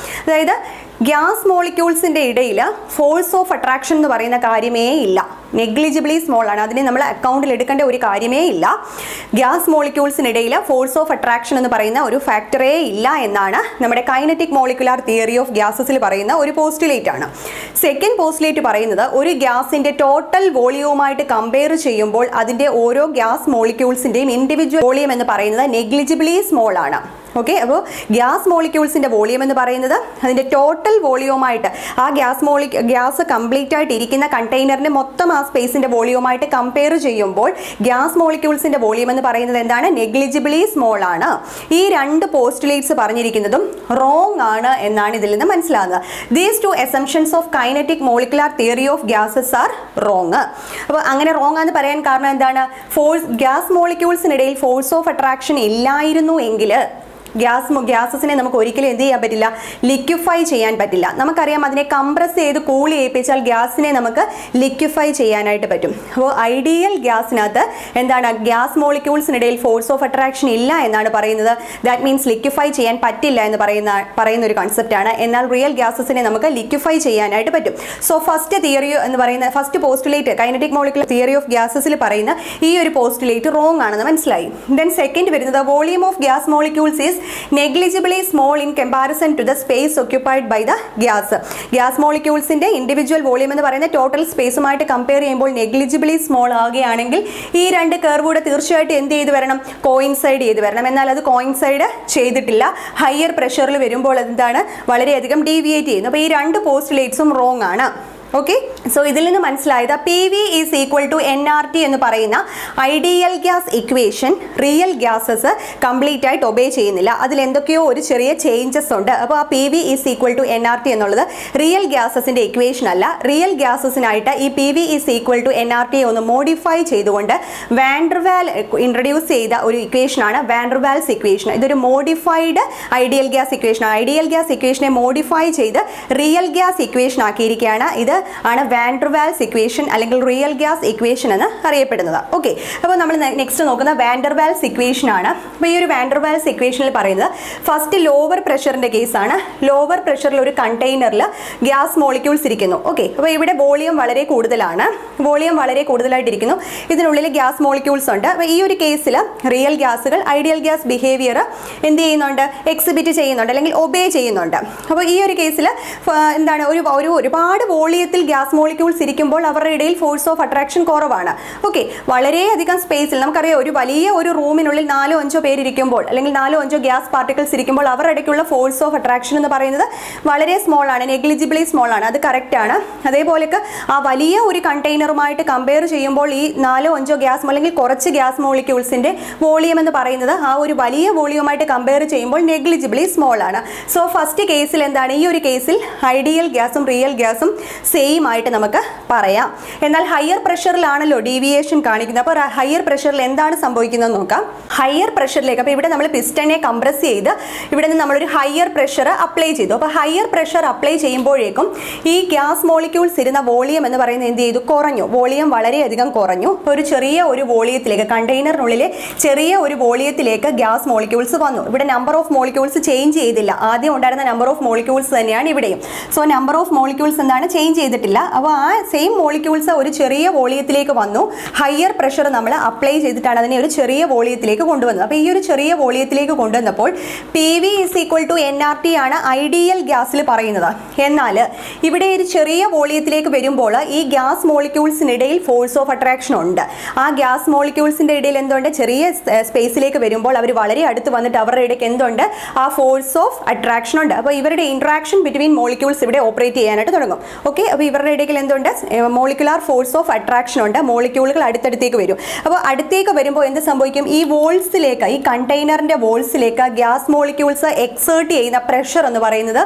അതായത് gas മോളിക്യൂൾസിൻ്റെ ഇടയിൽ force of attraction എന്ന് പറയുന്ന കാര്യമേ ഇല്ല, negligibly small ആണ്, അതിനെ നമ്മൾ അക്കൗണ്ടിൽ എടുക്കേണ്ട ഒരു കാര്യമേ ഇല്ല. ഗ്യാസ് മോളിക്യൂൾസിനിടയിൽ ഫോഴ്സ് ഓഫ് അട്രാക്ഷൻ എന്ന് പറയുന്ന ഒരു ഫാക്ടറേ ഇല്ല എന്നാണ് നമ്മുടെ കൈനറ്റിക് മോളിക്കുലാർ തിയറി ഓഫ് ഗ്യാസസിൽ പറയുന്ന ഒരു പോസ്റ്റുലേറ്റ് ആണ്. സെക്കൻഡ് പോസ്റ്റുലേറ്റ് പറയുന്നത് ഒരു ഗ്യാസിൻ്റെ ടോട്ടൽ വോളിയവുമായിട്ട് കമ്പയർ ചെയ്യുമ്പോൾ അതിൻ്റെ ഓരോ ഗ്യാസ് മോളിക്യൂൾസിൻ്റെയും ഇൻഡിവിജ്വൽ വോളിയം എന്ന് പറയുന്നത് നെഗ്ലിജിബിളി സ്മോൾ ആണ്. ഓക്കെ. അപ്പോൾ ഗ്യാസ് മോളിക്യൂൾസിൻ്റെ വോളിയം എന്ന് പറയുന്നത് അതിൻ്റെ ടോട്ടൽ വോളിയവുമായിട്ട് ആ ഗ്യാസ് കംപ്ലീറ്റ് ആയിട്ട് ഇരിക്കുന്ന കണ്ടെയ്നറിൻ്റെ മൊത്തം ആ സ്പേസിൻ്റെ വോളിയവുമായിട്ട് കമ്പയർ ചെയ്യുമ്പോൾ ഗ്യാസ് മോളിക്യൂൾസിൻ്റെ വോളിയം എന്ന് പറയുന്നത് എന്താണ്, നെഗ്ലിജിബിളി സ്മോൾ ആണ്. ഈ രണ്ട് പോസ്റ്റുലേറ്റ്സ് പറഞ്ഞിരിക്കുന്നതും റോങ് ആണ് എന്നാണ് ഇതിൽ നിന്ന് മനസ്സിലാകുന്നത്. These two assumptions of kinetic molecular theory of gases are wrong. അപ്പോൾ അങ്ങനെ റോങ് ആണെന്ന് പറയാൻ കാരണം എന്താണ്, ഗ്യാസ് മോളിക്യൂൾസിനിടയിൽ ഫോഴ്സ് ഓഫ് അട്രാക്ഷൻ ഇല്ലായിരുന്നു എങ്കിൽ ഗ്യാസസിനെ നമുക്ക് ഒരിക്കലും എന്ത് ചെയ്യാൻ പറ്റില്ല, ലിക്വിഫൈ ചെയ്യാൻ പറ്റില്ല. നമുക്കറിയാം അതിനെ കംപ്രസ് ചെയ്ത് കൂൾ ചെയ്യിപ്പിച്ചാൽ ഗ്യാസിനെ നമുക്ക് ലിക്വിഫൈ ചെയ്യാനായിട്ട് പറ്റും. അപ്പോൾ ഐഡിയൽ ഗ്യാസിനകത്ത് എന്താണ്, ഗ്യാസ് മോളിക്യൂൾസിനിടയിൽ ഫോഴ്സ് ഓഫ് അട്രാക്ഷൻ ഇല്ല എന്നാണ് പറയുന്നത്. ദാറ്റ് മീൻസ് ലിക്വിഫൈ ചെയ്യാൻ പറ്റില്ല എന്ന് പറയുന്ന ഒരു കൺസെപ്റ്റാണ്. എന്നാൽ റിയൽ ഗ്യാസസിനെ നമുക്ക് ലിക്വിഫൈ ചെയ്യാനായിട്ട് പറ്റും. സോ ഫസ്റ്റ് തിയറി എന്ന് പറയുന്ന first postulate kinetic molecular theory of ഗ്യാസസിൽ പറയുന്ന ഈ ഒരു പോസ്റ്റുലേറ്റ് റോങ് ആണെന്ന് മനസ്സിലായി. ദെൻ സെക്കൻഡ് വരുന്നത് volume of gas molecules is negligibly small in comparison to the space occupied by the gas. ഗ്യാസ് മോളിക്യൂൾസിൻ്റെ ഇൻഡിവിജ്വൽ വോളിയം എന്ന് പറയുന്ന ടോട്ടൽ സ്പേസുമായിട്ട് കമ്പയർ ചെയ്യുമ്പോൾ നെഗ്ലിജിബിളി സ്മോൾ ആകുകയാണെങ്കിൽ ഈ രണ്ട് കർവൂടെ തീർച്ചയായിട്ടും എന്ത് ചെയ്ത് വരണം, കോയിൻസൈഡ് ചെയ്ത് വരണം. എന്നാൽ അത് കോയിൻസൈഡ് ചെയ്തിട്ടില്ല. ഹയർ പ്രഷറിൽ വരുമ്പോൾ അതെന്താണ് വളരെയധികം ഡീവിയേറ്റ് ചെയ്യുന്നു. അപ്പോൾ ഈ രണ്ട് പോസ്റ്റുലേറ്റ്സും റോങ് ആണ്. ഓക്കെ. സോ ഇതിൽ നിന്ന് മനസ്സിലായത് PV is equal to NRT എന്ന് പറയുന്ന ideal gas equation real gases complete ആയിട്ട് ഒബേ ചെയ്യുന്നില്ല, അതിൽ എന്തൊക്കെയോ ഒരു ചെറിയ ചേഞ്ചസ് ഉണ്ട്. അപ്പോൾ ആ PV is equal to NRT എന്നുള്ളത് റിയൽ ഗ്യാസസിൻ്റെ ഇക്വേഷൻ അല്ല. റിയൽ ഗ്യാസസിനായിട്ട് ഈ PV is equal to NRT ഒന്ന് മോഡിഫൈ ചെയ്തുകൊണ്ട് വാൻഡർവാൽ ഇൻട്രൊഡ്യൂസ് ചെയ്ത ഒരു ഇക്വേഷനാണ് വാൻഡർവാൽസ് ഇക്വേഷൻ. ഇതൊരു modified ideal gas equation. Ideal gas ഇക്വേഷനെ മോഡിഫൈ ചെയ്ത് റിയൽ ഗ്യാസ് ഇക്വേഷൻ ആക്കിയിരിക്കുകയാണ്. ഇത് ആണ് വാൻഡർവാൽസ് ഇക്വേഷൻ അല്ലെങ്കിൽ റിയൽ ഗ്യാസ് ഇക്വേഷൻ എന്ന് അറിയപ്പെടുന്നത്. ഓക്കെ. അപ്പോൾ നമ്മൾ നെക്സ്റ്റ് നോക്കുന്ന വാൻഡർവാൽസ് ഇക്വേഷൻ ആണ്. അപ്പോൾ ഈ ഒരു വാൻഡർവാൽസ് ഇക്വേഷനിൽ പറയുന്നത് ഫസ്റ്റ് ലോവർ പ്രഷറിൻ്റെ കേസാണ്. ലോവർ പ്രഷറിൽ ഒരു കണ്ടെയ്നറിൽ ഗ്യാസ് മോളിക്യൂൾസ് ഇരിക്കുന്നു. ഓക്കെ. അപ്പോൾ ഇവിടെ വോളിയം വളരെ കൂടുതലാണ്, വോളിയം വളരെ കൂടുതലായിട്ടിരിക്കുന്നു. ഇതിനുള്ളിൽ ഗ്യാസ് മോളിക്യൂൾസ് ഉണ്ട്. അപ്പോൾ ഈ ഒരു കേസിൽ റിയൽ ഗ്യാസുകൾ ഐഡിയൽ ഗ്യാസ് ബിഹേവിയർ എന്ത് ചെയ്യുന്നുണ്ട്, എക്സിബിറ്റ് ചെയ്യുന്നുണ്ട് അല്ലെങ്കിൽ ഒബേ ചെയ്യുന്നുണ്ട്. അപ്പോൾ ഈ ഒരു കേസിൽ എന്താണ് ഒരുപാട് വോളിയം ഗ്യാസ് മോളിക്യൂൾസ് ഇരിക്കുമ്പോൾ അവരുടെ ഇടയിൽ ഫോഴ്സ് ഓഫ് അട്രാക്ഷൻ കുറവാണ്. ഓക്കെ. വളരെയധികം സ്പേസിൽ നമുക്കറിയാം ഒരു വലിയ ഒരു റൂമിനുള്ളിൽ 4-5 പേരിരിക്കുമ്പോൾ അല്ലെങ്കിൽ 4-5 ഗ്യാസ് പാർട്ടിക്കിൾസ് ഇരിക്കുമ്പോൾ അവരുടെ ഇടയ്ക്കുള്ള ഫോഴ്സ് ഓഫ് അട്രാക്ഷൻ എന്ന് പറയുന്നത് വളരെ സ്മോൾ ആണ്, നെഗ്ലിജിബിളി സ്മോൾ ആണ്. അത് കറക്റ്റ് ആണ്. അതേപോലെയൊക്കെ ആ വലിയ ഒരു കണ്ടെയ്നറുമായിട്ട് കമ്പയർ ചെയ്യുമ്പോൾ ഈ 4-5 ഗ്യാസ് അല്ലെങ്കിൽ കുറച്ച് ഗ്യാസ് മോളിക്യൂൾസിൻ്റെ വോളിയം എന്ന് പറയുന്നത് ആ ഒരു വലിയ വോളിയവുമായിട്ട് കമ്പയർ ചെയ്യുമ്പോൾ നെഗ്ലിജിബിളി സ്മോൾ ആണ്. സോ ഫസ്റ്റ് കേസിൽ എന്താണ്, ഈ ഒരു കേസിൽ ഐഡിയൽ ഗ്യാസും റിയൽ ഗ്യാസും സെയിം ആയിട്ട് ആയിട്ട് നമുക്ക് പറയാം. എന്നാൽ ഹയർ പ്രഷറിലാണല്ലോ ഡീവിയേഷൻ കാണിക്കുന്നത്. അപ്പോൾ ഹയർ പ്രഷറിൽ എന്താണ് സംഭവിക്കുന്നത് നോക്കാം. ഹയർ പ്രഷറിലേക്ക്, അപ്പോൾ ഇവിടെ നമ്മൾ പിസ്റ്റനെ കംപ്രസ് ചെയ്ത് ഇവിടെ നിന്ന് നമ്മളൊരു ഹയർ പ്രഷർ അപ്ലൈ ചെയ്തു. അപ്പോൾ ഹയർ പ്രഷർ അപ്ലൈ ചെയ്യുമ്പോഴേക്കും ഈ ഗ്യാസ് മോളിക്യൂൾസ് ഇരുന്ന വോളിയം എന്ന് പറയുന്നത് എന്ത് ചെയ്തു? കുറഞ്ഞു. വോളിയം വളരെയധികം കുറഞ്ഞു. ഒരു ചെറിയ ഒരു വോളിയത്തിലേക്ക്, കണ്ടെയ്നറിനുള്ളിലെ ചെറിയ ഒരു വോളിയത്തിലേക്ക് ഗ്യാസ് മോളിക്യൂൾസ് വന്നു. ഇവിടെ നമ്പർ ഓഫ് മോളിക്യൂൾസ് ചേഞ്ച് ചെയ്തില്ല. ആദ്യം ഉണ്ടായിരുന്ന നമ്പർ ഓഫ് മോളിക്യൂൾസ് തന്നെയാണ് ഇവിടെയും. സോ നമ്പർ ഓഫ് മോളിക്യൂൾസ് എന്താണ്? ചേഞ്ച് ചെയ്തിട്ടില്ല. അപ്പോൾ ആ സെയിം മോളിക്യൂൾസ് ഒരു ചെറിയ വോളിയത്തിലേക്ക് വന്നു. ഹയർ പ്രഷർ നമ്മൾ അപ്ലൈ ചെയ്തിട്ടാണ് അതിനെ ഒരു ചെറിയ വോളിയത്തിലേക്ക് കൊണ്ടുവന്നത്. അപ്പോൾ ഈ ഒരു ചെറിയ വോളിയത്തിലേക്ക് കൊണ്ടുവന്നപ്പോൾ PV = nRT ആണ് ഐഡിയൽ ഗ്യാസിൽ പറയുന്നത്. എന്നാൽ ഇവിടെ ഒരു ചെറിയ വോളിയത്തിലേക്ക് വരുമ്പോൾ ഈ ഗ്യാസ് മോളിക്യൂൾസിനിടയിൽ ഫോഴ്സ് ഓഫ് അട്രാക്ഷൻ ഉണ്ട്. ആ ഗ്യാസ് മോളിക്യൂൾസിൻ്റെ ഇടയിൽ എന്തുണ്ട്? ചെറിയ സ്പേസിലേക്ക് വരുമ്പോൾ അവർ വളരെ അടുത്ത് വന്നിട്ട് അവരുടെ ഇടയ്ക്ക് എന്തുണ്ട്? ആ ഫോഴ്സ് ഓഫ് അട്രാക്ഷൻ ഉണ്ട്. അപ്പോൾ ഇവരുടെ ഇൻട്രാക്ഷൻ ബിറ്റ്വീൻ മോളിക്യൂൾസ് ഇവിടെ ഓപ്പറേറ്റ് ചെയ്യാനായിട്ട് തുടങ്ങും. ഓക്കെ, അപ്പോൾ ഇവരുടെ ഇടയ്ക്ക് എന്തുണ്ട്? മോളിക്കുലാർ ഫോഴ്സ് ഓഫ് അട്രാക്ഷൻ ഉണ്ട്. മോളിക്യൂളുകൾ അടുത്തടുത്തേക്ക് വരും. അപ്പോൾ അടുത്തേക്ക് വരുമ്പോൾ എന്ത് സംഭവിക്കും? ഈ വോൾസിലേക്ക്, ഈ കണ്ടെയ്നറിൻ്റെ വോൾസിലേക്ക് ഗ്യാസ് മോളിക്യൂൾസ് എക്സേർട്ട് ചെയ്യുന്ന പ്രഷർ എന്ന് പറയുന്നത്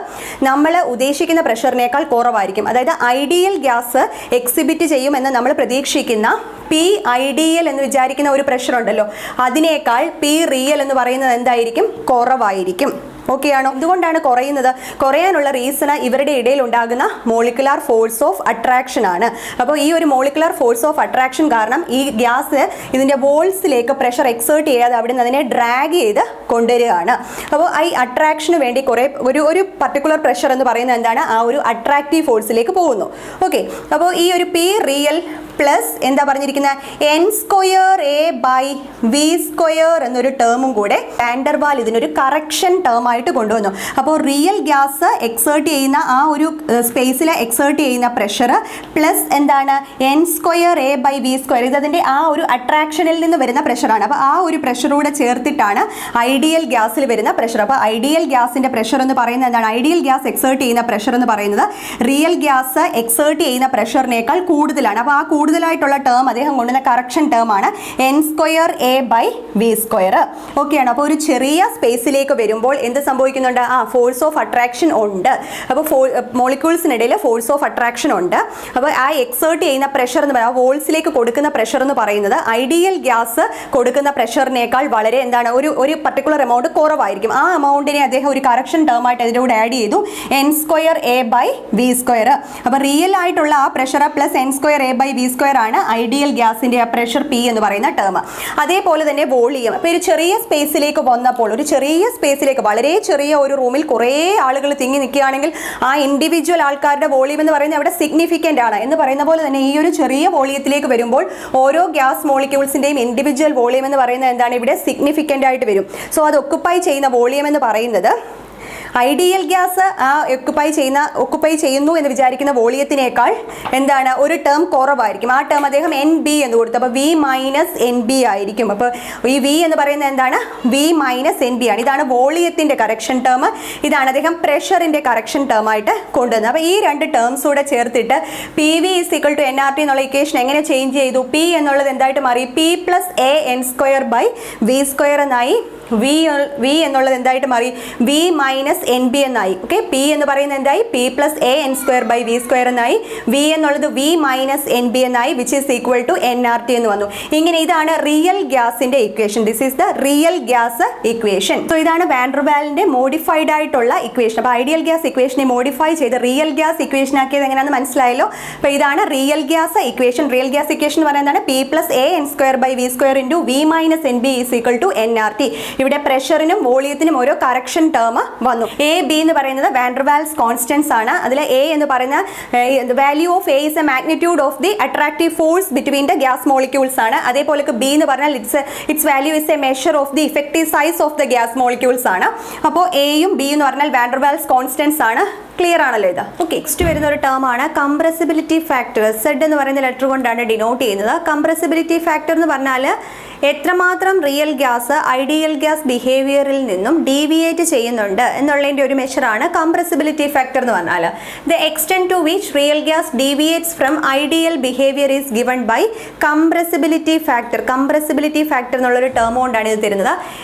നമ്മൾ ഉദ്ദേശിക്കുന്ന പ്രഷറിനേക്കാൾ കുറവായിരിക്കും. അതായത് ഐഡിയൽ ഗ്യാസ് എക്സിബിറ്റ് ചെയ്യുമെന്ന് നമ്മൾ പ്രതീക്ഷിക്കുന്ന P-ideal എന്ന് വിചാരിക്കുന്ന ഒരു പ്രഷർ ഉണ്ടല്ലോ, അതിനേക്കാൾ P-real എന്ന് പറയുന്നത് എന്തായിരിക്കും? കുറവായിരിക്കും. ഓക്കെ ആണോ? എന്തുകൊണ്ടാണ് കുറയുന്നത്? കുറയാനുള്ള റീസൺ ഇവരുടെ ഇടയിൽ ഉണ്ടാകുന്ന മോളിക്കുലാർ ഫോഴ്സ് ഓഫ് അട്രാക്ഷൻ ആണ്. അപ്പോൾ ഈ ഒരു മോളിക്കുലാർ ഫോഴ്സ് ഓഫ് അട്രാക്ഷൻ കാരണം ഈ ഗ്യാസ് ഇതിൻ്റെ വോൾസിലേക്ക് പ്രഷർ എക്സേർട്ട് ചെയ്യാതെ അവിടെ നിന്ന് അതിനെ ഡ്രാഗ് ചെയ്ത് കൊണ്ടുവരികയാണ്. അപ്പോൾ ഈ അട്രാക്ഷന് വേണ്ടി കുറേ ഒരു പർട്ടിക്കുലർ പ്രഷർ എന്ന് പറയുന്നത് എന്താണ്? ആ ഒരു അട്രാക്റ്റീവ് ഫോഴ്സിലേക്ക് പോകുന്നു. ഓക്കെ, അപ്പോൾ ഈ ഒരു P-real പ്ലസ് എന്താ പറഞ്ഞിരിക്കുന്നത്? n²A/v² എന്നൊരു ടേമും കൂടെ വാൻ വാൽ ഇതിനൊരു കറക്ഷൻ ടേം ആയിട്ട് കൊണ്ടുവന്നു. അപ്പോൾ റിയൽ ഗ്യാസ് എക്സേർട്ട് ചെയ്യുന്ന ആ ഒരു സ്പേസിൽ എക്സേർട്ട് ചെയ്യുന്ന പ്രഷർ പ്ലസ് എന്താണ്? n²A/v². ഇതതിൻ്റെ ആ ഒരു അട്രാക്ഷനിൽ നിന്ന് വരുന്ന പ്രഷറാണ്. അപ്പോൾ ആ ഒരു പ്രഷറൂടെ ചേർത്തിട്ടാണ് ഐഡിയൽ ഗ്യാസിൽ വരുന്ന പ്രഷർ. അപ്പോൾ ഐഡിയൽ ഗ്യാസിൻ്റെ പ്രഷർ എന്ന് പറയുന്നത് എന്താണ്? ഐഡിയൽ ഗ്യാസ് എക്സേർട്ട് ചെയ്യുന്ന പ്രഷർ എന്ന് പറയുന്നത് റിയൽ ഗ്യാസ് എക്സേർട്ട് ചെയ്യുന്ന പ്രഷറിനേക്കാൾ കൂടുതലാണ്. അപ്പോൾ ആ കൂടുതലായിട്ടുള്ള ടേം അദ്ദേഹം കൊണ്ടുവന്ന കറക്ഷൻ ടേം ആണ് n²A/v². ഓക്കെയാണ്. അപ്പോൾ ഒരു ചെറിയ സ്പേസിലേക്ക് വരുമ്പോൾ എന്ത് സംഭവിക്കുന്നുണ്ട്? ഫോഴ്സ് ഓഫ് അട്രാക്ഷൻ ഉണ്ട്. അപ്പോൾ മോളിക്യൂൾസിനിടയിൽ ഫോഴ്സ് ഓഫ് അട്രാക്ഷൻ ഉണ്ട്. അപ്പോൾ ആ എക്സേർട്ട് ചെയ്യുന്ന പ്രഷർ എന്ന് പറയുന്നത്, ആ വോൾസിലേക്ക് കൊടുക്കുന്ന പ്രഷർ എന്ന് പറയുന്നത് ഐഡിയൽ ഗ്യാസ് കൊടുക്കുന്ന പ്രഷറിനേക്കാൾ വളരെ എന്താണ്? ഒരു പർട്ടിക്കുലർ എമൗണ്ട് കുറവായിരിക്കും. ആ എമൗണ്ടിനെ അദ്ദേഹം ഒരു കറക്ഷൻ ടേം ആയിട്ട് അതിൻ്റെ കൂടെ ആഡ് ചെയ്തു, n²A/v². അപ്പോൾ റിയൽ ആയിട്ടുള്ള ആ പ്രഷർ പ്ലസ് n²A/v² ആണ് ഐഡിയൽ ഗ്യാസിൻ്റെ ആ പ്രഷർ P എന്ന് പറയുന്ന ടേം. അതേപോലെ തന്നെ വോളിയം. അപ്പോൾ ഒരു ചെറിയ സ്പേസിലേക്ക് വന്നപ്പോൾ, ഒരു ചെറിയ സ്പേസിലേക്ക്, വളരെ ചെറിയ ഒരു റൂമിൽ കുറേ ആളുകൾ തിങ്ങി നിൽക്കുകയാണെങ്കിൽ ആ ഇൻഡിവിജ്വൽ ആൾക്കാരുടെ വോളിയം എന്ന് പറയുന്നത് അവിടെ സിഗ്നിഫിക്കൻ്റ് ആണ്. എന്ന് പറയുന്ന പോലെ തന്നെ ഈ ഒരു ചെറിയ വോളിയത്തിലേക്ക് വരുമ്പോൾ ഓരോ ഗ്യാസ് മോളിക്യൂൾസിൻ്റെയും ഇൻഡിവിജ്വൽ വോളിയം എന്ന് പറയുന്നത് എന്താണ്? ഇവിടെ സിഗ്നിഫിക്കൻ്റ് ആയിട്ട് വരും. സോ അത് ഒക്കുപ്പൈ ചെയ്യുന്ന വോളിയം എന്ന് പറയുന്നത് ഐഡിയൽ ഗ്യാസ് ഒക്കുപ്പൈ ചെയ്യുന്നു എന്ന് വിചാരിക്കുന്ന വോളിയത്തിനേക്കാൾ എന്താണ്? ഒരു ടേം കുറവായിരിക്കും. ആ ടേം അദ്ദേഹം NB എന്ന് കൊടുത്തു. അപ്പോൾ V-NB ആയിരിക്കും. അപ്പോൾ ഈ V എന്ന് പറയുന്നത് എന്താണ്? V-NB ആണ്. ഇതാണ് വോളിയത്തിൻ്റെ കറക്ഷൻ ടേം. ഇതാണ് അദ്ദേഹം പ്രഷറിൻ്റെ കറക്ഷൻ ടേം ആയിട്ട് കൊണ്ടുവന്നത്. അപ്പോൾ ഈ രണ്ട് ടേംസ് കൂടെ ചേർത്തിട്ട് PV = nRT എന്നുള്ള ഇക്വേഷൻ എങ്ങനെ ചേഞ്ച് ചെയ്തു? P എന്നുള്ളത് എന്തായിട്ട് മാറി? P+AN²/v² എന്നായി. V എന്നുള്ളത് എന്തായിട്ട് മാറി? V-NB എന്നായി. ഓക്കെ, P എന്ന് പറയുന്നത് എന്തായി? P+AN²/v² എന്നായി. V എന്നുള്ളത് V-NB എന്നായി, which is equal to nRT എന്ന് വന്നു. ഇങ്ങനെ ഇതാണ് റിയൽ ഗ്യാസിന്റെ equation. This is the real gas equation. So ഇതാണ് വാൻ ഡെർ വാലിന്റെ മോഡിഫൈഡ് ആയിട്ടുള്ള ഇക്വേഷൻ. അപ്പോൾ ഐഡിയൽ ഗ്യാസ് ഇക്വേഷനെ മോഡിഫൈ ചെയ്ത് റിയൽ ഗ്യാസ് ഇക്വേഷൻ ആക്കിയത് എങ്ങനെയാണെന്ന് മനസ്സിലായല്ലോ. അപ്പോൾ ഇതാണ് real gas equation. Real gas equation എന്ന് പറയുന്നത് P+AN²/v² × V-NB = nRT. ഇവിടെ പ്രഷറിനും വോളിയത്തിനും ഓരോ കറക്ഷൻ ടേം വന്നു. AB എന്ന് പറയുന്നത് വാൻ ഡെർ വാൽസ് കോൺസ്റ്റൻസ് ആണ്. അതിൽ A എന്ന് പറയുന്ന value of A is A magnitude of the attractive force between the gas molecules ആണ്. അതേപോലെ B എന്ന് പറഞ്ഞാൽ it's value is A measure of the effective size of the gas molecules ആണ്. അപ്പോൾ എയും B എന്ന് പറഞ്ഞാൽ വാൻ ഡെർ വാൽസ് കോൺസ്റ്റൻസ് ആണ്. ക്ലിയർ ആണല്ലോ ഇത്? ഓക്കെ, നെക്സ്റ്റ് വരുന്ന ഒരു ടേം ആണ് കംപ്രസിബിലിറ്റി ഫാക്ടർ. Z എന്ന് പറയുന്ന ലെറ്റർ കൊണ്ടാണ് ഡിനോട്ട് ചെയ്യുന്നത്. കംപ്രസിബിലിറ്റി ഫാക്ടർ എന്ന് പറഞ്ഞാൽ എത്രമാത്രം റിയൽ ഗ്യാസ് ഐഡിയൽ ഗ്യാസ് ബിഹേവിയറിൽ നിന്നും ഡീവിയേറ്റ് ചെയ്യുന്നുണ്ട് എന്നുള്ളതിൻ്റെ ഒരു മെഷറാണ് കംപ്രസിബിലിറ്റി ഫാക്ടർ എന്ന് പറഞ്ഞാൽ. The extent to which real gas deviates from ideal behaviour is given by compressibility factor. Compressibility factor എന്നുള്ളൊരു ടേം കൊണ്ടാണ് ഇത് തരുന്നത്.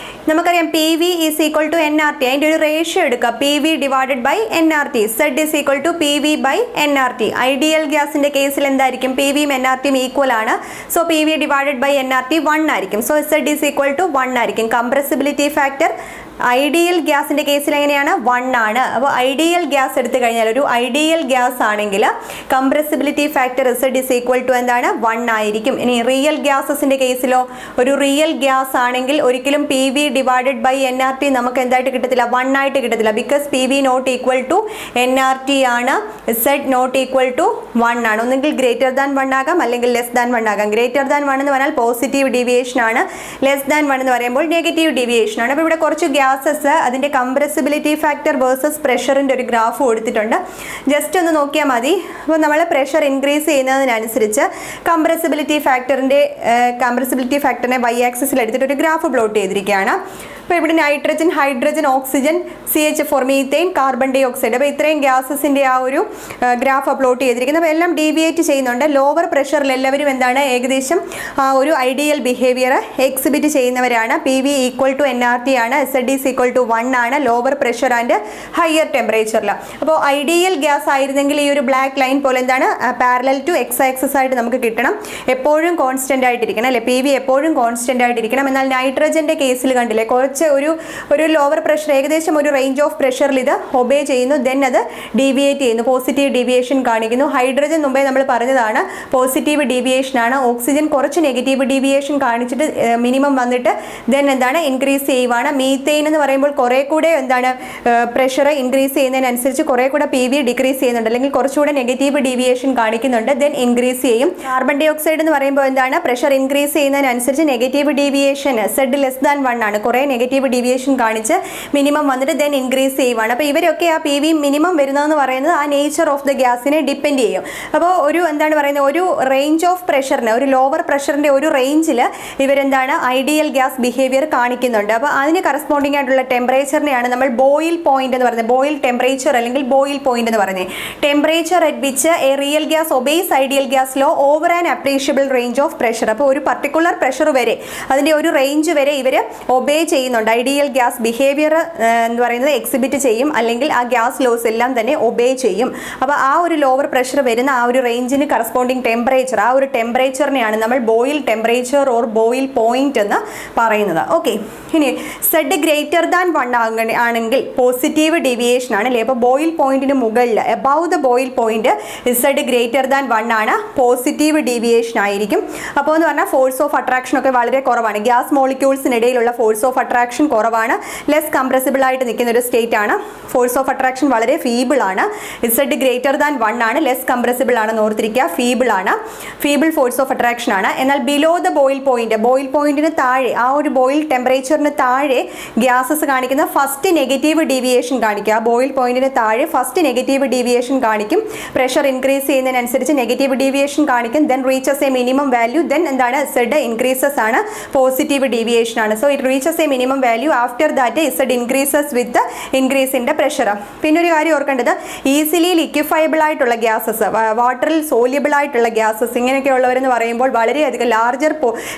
നമുക്കറിയാം P V is equal to N R T. അതിൻ്റെ ഒരു റേഷ്യോ എടുക്കുക, P V divided by N R T. Z is equal to P V by N R T. Ideal ഗ്യാസിന്റെ കേസിൽ എന്തായിരിക്കും? പി വിയും എൻ ആർ ടിയും ഈക്വൽ ആണ്. So P V divided by N R T 1 ആയിരിക്കും. So Z is equal to 1 ആയിരിക്കും. Compressibility factor ideal ഗ്യാസിന്റെ കേസിൽ എങ്ങനെയാണ്? 1 ആണ്. അപ്പോൾ ഐഡിയൽ ഗ്യാസ് എടുത്തു കഴിഞ്ഞാൽ ഒരു ഐഡിയൽ ഗ്യാസ് ആണെങ്കിൽ compressibility factor Z is equal to എന്താണ്? 1 ആയിരിക്കും. ഇനി റിയൽ ഗ്യാസസിന്റെ കേസിലോ ഒരു റിയൽ ഗ്യാസ് ആണെങ്കിൽ ഒരിക്കലും P V divided by N R T നമുക്ക് എന്തായിട്ട് കിട്ടത്തില്ല? 1 ആയിട്ട് കിട്ടത്തില്ല. Because P V not equal to N R T ആണ്, Z നോട്ട് ഈക്വൽ ടു 1 ആണ്. ഒന്നെങ്കിൽ ഗ്രേറ്റർ ദാൻ 1 ആകാം അല്ലെങ്കിൽ ലെസ് ദാൻ 1 ആകാം. ഗ്രേറ്റർ ദാൻ 1 എന്ന് പറഞ്ഞാൽ പോസിറ്റീവ് ഡീവിയേഷൻ ആണ്, ലെസ് ദാൻ 1 എന്ന് പറയുമ്പോൾ നെഗറ്റീവ് ഡീവിയേഷൻ ആണ്. അപ്പോൾ ഇവിടെ കുറച്ച് ഗ്യാസസ് അതിന്റെ കംപ്രസിബിലിറ്റി ഫാക്ടർ വേഴ്സസ് പ്രഷറിന്റെ ഒരു ഗ്രാഫ് കൊടുത്തിട്ടുണ്ട്. ജസ്റ്റ് ഒന്ന് നോക്കിയാൽ മതി. അപ്പോൾ നമ്മൾ പ്രഷർ ഇൻക്രീസ് ചെയ്യുന്നതിനനുസരിച്ച് കംപ്രസിബിലിറ്റി ഫാക്ടറിനെ വൈ ആക്സിസിൽ എടുത്തിട്ട് ഒരു ഗ്രാഫ് പ്ലോട്ട് ചെയ്തിരിക്കുകയാണ്. അപ്പോൾ ഇവിടെ nitrogen, hydrogen, oxygen, CH4, methane, carbon dioxide. അപ്പോൾ ഇത്രയും ഗ്യാസസിൻ്റെ ആ ഒരു ഗ്രാഫ് പ്ലോട്ട് ചെയ്തിരിക്കുന്നത്. അപ്പോൾ എല്ലാം ഡീവിയേറ്റ് ചെയ്യുന്നുണ്ട്. ലോവർ പ്രഷറിൽ എല്ലാവരും എന്താണ് ഏകദേശം ആ ഒരു ഐഡിയൽ ബിഹേവിയർ എക്സിബിറ്റ് ചെയ്യുന്നവരാണ്. P V equal to N R T ആണ്, Z ഈസ് ഈക്വൽ ടു 1 ആണ് ലോവർ പ്രഷർ ആൻഡ് ഹയർ ടെമ്പറേച്ചറിൽ. അപ്പോൾ ഐഡിയൽ ഗ്യാസ് ആയിരുന്നെങ്കിൽ ഈ ഒരു ബ്ലാക്ക് ലൈൻ പോലെ എന്താണ് പാരലൽ ടു എക്സ് ആക്സിസ് ആയിട്ട് നമുക്ക് കിട്ടണം. എപ്പോഴും കോൺസ്റ്റന്റ് ആയിട്ടിരിക്കണം അല്ലെ? പി വി എപ്പോഴും കോൺസ്റ്റന്റ് ആയിട്ടിരിക്കണം. എന്നാൽ നൈട്രജന്റെ കേസിൽ കണ്ടില്ലേ കുറച്ച് ഒരു ലോവർ പ്രഷർ ഏകദേശം ഒരു റേഞ്ച് ഓഫ് പ്രഷറിൽ ഇത് ഒബേ ചെയ്യുന്നു, ദെൻ അത് ഡീവിയേറ്റ് ചെയ്യുന്നു, പോസിറ്റീവ് ഡീവിയേഷൻ കാണിക്കുന്നു. ഹൈഡ്രജൻ മുമ്പേ നമ്മൾ പറഞ്ഞതാണ് പോസിറ്റീവ് ഡീവിയേഷൻ ആണ്. ഓക്സിജൻ കുറച്ച് നെഗറ്റീവ് ഡീവിയേഷൻ കാണിച്ചിട്ട് മിനിമം വന്നിട്ട് ദെൻ എന്താണ് ഇൻക്രീസ് ചെയ്യുവാണ്. മീത്തേൻ എന്ന് പറയുമ്പോൾ കുറെ കൂടെ എന്താണ് പ്രഷർ ഇൻക്രീസ് ചെയ്യുന്നതിനനുസരിച്ച് കുറെ കൂടെ പി വി ഡിക്രീസ് ചെയ്യുന്നുണ്ട്, അല്ലെങ്കിൽ കുറച്ചുകൂടെ നെഗറ്റീവ് ഡീവിയേഷൻ കാണിക്കുന്നുണ്ട്, ദെൻ ഇൻക്രീസ് ചെയ്യും. കാർബൺ ഡൈ ഓക്സൈഡ് എന്ന് പറയുമ്പോൾ എന്താണ് പ്രഷർ ഇൻക്രീസ് ചെയ്യുന്നതിനനുസരിച്ച് negative deviation Z less than 1 ആണ്. കുറേ നെഗറ്റീവ് ഡീവിയേഷൻ കാണിച്ച് മിനിമം വന്നിട്ട് ദെൻ ഇൻക്രീസ് ചെയ്യുവാണ്. അപ്പോൾ ഇവരൊക്കെ ആ പി വി മിനിമം വരുന്നതെന്ന് പറയുന്നത് ആ നേച്ചർ ഓഫ് ദ ഗ്യാസിനെ ഡിപ്പെൻഡ് ചെയ്യും. അപ്പോൾ ഒരു എന്താണ് പറയുന്നത് ഒരു റേഞ്ച് ഓഫ് പ്രഷറിന് ഒരു ലോവർ പ്രഷറിൻ്റെ ഒരു റേഞ്ചിൽ ഇവരെന്താണ് ഐഡിയൽ ഗ്യാസ് ബിഹേവിയർ കാണിക്കുന്നുണ്ട്. അപ്പോൾ അതിന് കറസ്പോണ്ടിങ് ആയിട്ടുള്ള ടെമ്പറേച്ചറിനെയാണ് നമ്മൾ ബോയിൽ പോയിന്റ് എന്ന് പറയുന്നത്. ബോയിൽ ടെമ്പറേച്ചർ അല്ലെങ്കിൽ ബോയിൽ പോയിന്റ് എന്ന് പറയുന്നത് temperature at which a real gas obeys ideal gas law over an appreciable range of pressure. അപ്പോൾ ഒരു പർട്ടിക്കുലർ പ്രഷർ വരെ അതിൻ്റെ ഒരു റേഞ്ച് വരെ ഇവർ ഒബേ ചെയ്യുന്നുണ്ട്. ഐഡിയൽ ഗ്യാസ് ബിഹേവിയർ എന്ന് പറയുന്നത് എക്സിബിറ്റ് ചെയ്യും, അല്ലെങ്കിൽ ആ ഗ്യാസ് ലോസ് എല്ലാം തന്നെ ഒബേ ചെയ്യും. അപ്പോൾ ആ ഒരു ലോവർ പ്രഷർ വരുന്ന ആ ഒരു റേഞ്ചിന് കറസ്പോണ്ടിങ് ടെമ്പറേച്ചർ, ആ ഒരു ടെമ്പറേച്ചറിനെയാണ് നമ്മൾ Boyle temperature or Boyle point എന്ന് പറയുന്നത്. ഓക്കെ, ഇനി Z ഗ്രേറ്റർ ദാൻ 1 ആണെങ്കിൽ പോസിറ്റീവ് ഡീവിയേഷൻ ആണ് അല്ലേ? അപ്പോൾ ബോയിൽ പോയിന്റിന് മുകളിൽ above the Boyle point Z greater than 1 ആണ്, പോസിറ്റീവ് ഡീവിയേഷൻ ആയിരിക്കും. അപ്പോൾ എന്ന് പറഞ്ഞാൽ ഫോഴ്സ് ഓഫ് അട്രാക്ഷൻ ഒക്കെ വളരെ കുറവാണ്. ഗ്യാസ് മോളിക്യൂൾസിനിടയിലുള്ള ഫോഴ്സ് ഓഫ് അട്രാക്ഷൻ കുറവാണ്, ലെസ് കംപ്രസിബിൾ ആയിട്ട് നിൽക്കുന്ന ഒരു സ്റ്റേറ്റ് ആണ്. ഫോഴ്സ് ഓഫ് അട്രാക്ഷൻ വളരെ ഫീബിൾ ആണ്. Z ഗ്രേറ്റർ ദാൻ 1 ആണ്, ലെസ് കംപ്രസിബിൾ ആണെന്ന് ഓർത്തിരിക്കുക. ഫീബിൾ ആണ്, ഫീബിൾ ഫോഴ്സ് ഓഫ് അട്രാക്ഷൻ ആണ്. എന്നാൽ ബിലോ ദ ബോയിൽ പോയിന്റിന് താഴെ ആ ഒരു ബോയിൽ ടെമ്പറേച്ചറിന് താഴെ ഗ്യാസസ് കാണിക്കുന്ന ഫസ്റ്റ് നെഗറ്റീവ് ഡീവിയേഷൻ കാണിക്കുക. ആ ബോയിൽ പോയിന്റിന് താഴെ ഫസ്റ്റ് നെഗറ്റീവ് ഡീവിയേഷൻ കാണിക്കും. പ്രഷർ ഇൻക്രീസ് ചെയ്യുന്നതിനനുസരിച്ച് നെഗറ്റീവ് ഡീവിയേഷൻ കാണിക്കും, then reaches a minimum value, then എന്താണ് Z ഇൻക്രീസസ് ആണ്, പോസിറ്റീവ് ഡീവിയേഷൻ ആണ്. So it reaches a minimum value, after that Z increases with increase in the pressure. പിന്നെ ഒരു കാര്യം ഓർക്കേണ്ടത് ഈസിലി ലിക്വിഫയബിൾ ആയിട്ടുള്ള ഗ്യാസസ്, വാട്ടറിൽ സോല്യബിൾ ആയിട്ടുള്ള ഗ്യാസസ് ഇങ്ങനെയൊക്കെ ഉള്ളവരെന്ന് പറയുമ്പോൾ വളരെയധികം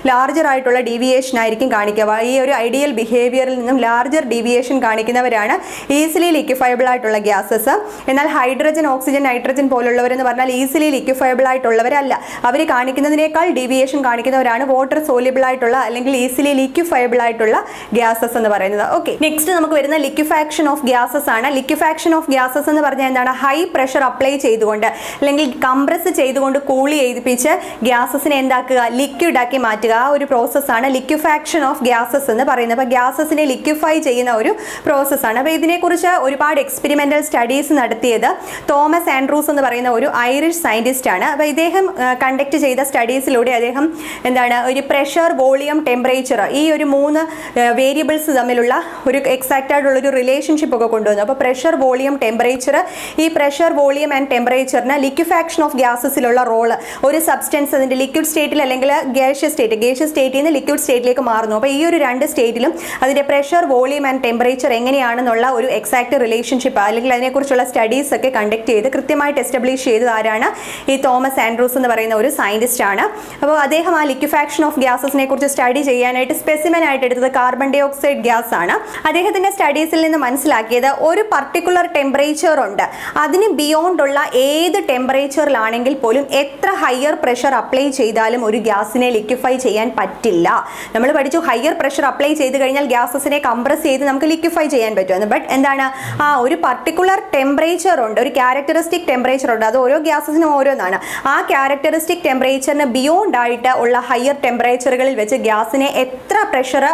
ലാർജർ ആയിട്ടുള്ള ഡീവിയേഷൻ ആയിരിക്കും കാണിക്കുക. ഈ ഒരു ഐഡിയൽ ബിഹേവിയറിൽ നിന്നും ലാർജർ ഡീവിയേഷൻ കാണിക്കുന്നവരാണ് ഈസിലി ലിക്വിഫയബിൾ ആയിട്ടുള്ള ഗ്യാസസ്. എന്നാൽ ഹൈഡ്രജൻ, ഓക്സിജൻ, നൈട്രജൻ പോലുള്ളവരെന്ന് പറഞ്ഞാൽ ഈസിലി ലിക്വിഫയബിൾ ആയിട്ടുള്ളവരല്ല. അവർ കാണിക്കുന്നതിനേക്കാൾ ഡീവിയേഷൻ കാണിക്കുന്നവരാണ് വാട്ടർ സോല്യബിൾ ആയിട്ടുള്ള അല്ലെങ്കിൽ ഈസിലി ലിക്വിഫയബിൾ ആയിട്ടുള്ള ഗ്യാസസ് എന്ന് പറയുന്നത്. ഓക്കെ, നെക്സ്റ്റ് നമുക്ക് വരുന്ന ലിക്വിഫാക്ഷൻ ഓഫ് ഗ്യാസസ് ആണ്. ലിക്വിഫാക്ഷൻ ഓഫ് ഗ്യാസസ് എന്ന് പറഞ്ഞാൽ എന്താണ് ഹൈ പ്രഷർ അപ്ലൈ ചെയ്തുകൊണ്ട് അല്ലെങ്കിൽ കംപ്രസ് ചെയ്തുകൊണ്ട് കൂളി ചെയ്യിപ്പിച്ച് ഗ്യാസസിനെ എന്താക്കുക ലിക്വിഡ് ആക്കി മാറ്റുക. ആ ഒരു പ്രോസസ്സാണ് ലിക്വിഫാക്ഷൻ ഓഫ് ഗ്യാസസ് എന്ന് പറയുന്നത്. അപ്പോൾ ഗ്യാസസിനെ ലിക്വിഫൈ ചെയ്യുന്ന ഒരു പ്രോസസ്സാണ്. അപ്പോൾ ഇതിനെക്കുറിച്ച് ഒരുപാട് എക്സ്പെരിമെൻ്റൽ സ്റ്റഡീസ് നടത്തിയത് തോമസ് ആൻഡ്രൂസ് എന്ന് പറയുന്ന ഒരു ഐറിഷ് സയൻറ്റിസ്റ്റ് ആണ്. അപ്പോൾ ഇദ്ദേഹം കണ്ടക്ട് ചെയ്ത സ്റ്റഡീസിലൂടെ അദ്ദേഹം എന്താണ് ഒരു പ്രഷർ, വോളിയം, ടെമ്പറേച്ചർ ഈ ഒരു 3 വേരിയബിൾസ് തമ്മിലുള്ള ഒരു എക്സാക്റ്റ് ആയിട്ടുള്ളൊരു റിലേഷൻഷിപ്പ് ഒക്കെ കൊണ്ടുവന്നു. അപ്പോൾ പ്രഷർ, വോളിയം, ടെമ്പറേച്ചർ, ഈ പ്രഷർ, വോളിയം ആൻഡ് ടെമ്പറേച്ചറിന് ലിക്വിഫാക്ഷൻ ഓഫ് ഗ്യാസസിലുള്ള റോള്, ഒരു സബ്സ്റ്റൻസ് അതിൻ്റെ ലിക്വിഡ് സ്റ്റേറ്റിൽ അല്ലെങ്കിൽ ഗേഷ്യസ് സ്റ്റേറ്റിൽ നിന്ന് ലിക്വിഡ് സ്റ്റേറ്റിലേക്ക് മാറുന്നു. അപ്പോൾ ഈ ഒരു 2 സ്റ്റേറ്റിലും അതിൻ്റെ പ്രഷർ, വോളിയം ആൻഡ് ടെമ്പറേച്ചർ എങ്ങനെയാണെന്നുള്ള ഒരു എക്സാക്റ്റ് റിലേഷൻഷിപ്പ് അല്ലെങ്കിൽ അതിനെക്കുറിച്ചുള്ള സ്റ്റഡീസ് ഒക്കെ കണ്ടക്ട് ചെയ്ത് കൃത്യമായിട്ട് എസ്റ്റാബ്ലിഷ് ചെയ്തത് ആരാണ്? ഈ തോമസ് ആൻഡ്രൂസ് എന്ന് പറയുന്ന ഒരു സയൻറ്റിസ്റ്റ് ആണ്. അപ്പോൾ അദ്ദേഹം ആ ലിക്വിഫാക്ഷൻ ഓഫ് ഗ്യാസസിനെ കുറിച്ച് സ്റ്റഡി ചെയ്യാനായിട്ട് സ്പെസിമെൻ ആയിട്ട് എടുത്തത് കാർബൺ ഡൈ ഡയോക്സൈഡ് ഗ്യാസ് ആണ്. അദ്ദേഹത്തിന്റെ സ്റ്റഡീസിൽ നിന്ന് മനസ്സിലാക്കിയത് ഒരു പർട്ടിക്കുലർ ടെമ്പറേച്ചർ ഉണ്ട്, അതിന് ബിയോണ്ട് ഉള്ള ഏത് ടെമ്പറേച്ചറിലാണെങ്കിൽ പോലും എത്ര ഹയർ പ്രഷർ അപ്ലൈ ചെയ്താലും ഒരു ഗ്യാസിനെ ലിക്വിഫൈ ചെയ്യാൻ പറ്റില്ല. നമ്മൾ പഠിച്ചു ഹയർ പ്രഷർ അപ്ലൈ ചെയ്ത് കഴിഞ്ഞാൽ ഗ്യാസസിനെ കംപ്രസ് ചെയ്ത് നമുക്ക് ലിക്വിഫൈ ചെയ്യാൻ പറ്റുമെന്ന്. ബട്ട് എന്താണ്, ഒരു പർട്ടിക്കുലർ ടെമ്പറേച്ചർ ഉണ്ട്, ഒരു ക്യാരക്ടറിസ്റ്റിക് ടെമ്പറേച്ചർ ഉണ്ട്, അത് ഓരോ ഗ്യാസസിനും ഓരോന്നാണ്. ആ ക്യാരക്ടറിസ്റ്റിക് ടെമ്പറേച്ചറിന് ബിയോണ്ട് ആയിട്ട് ഉള്ള ഹയർ ടെമ്പറേച്ചറുകളിൽ വെച്ച് ഗ്യാസിനെ എത്ര പ്രഷർ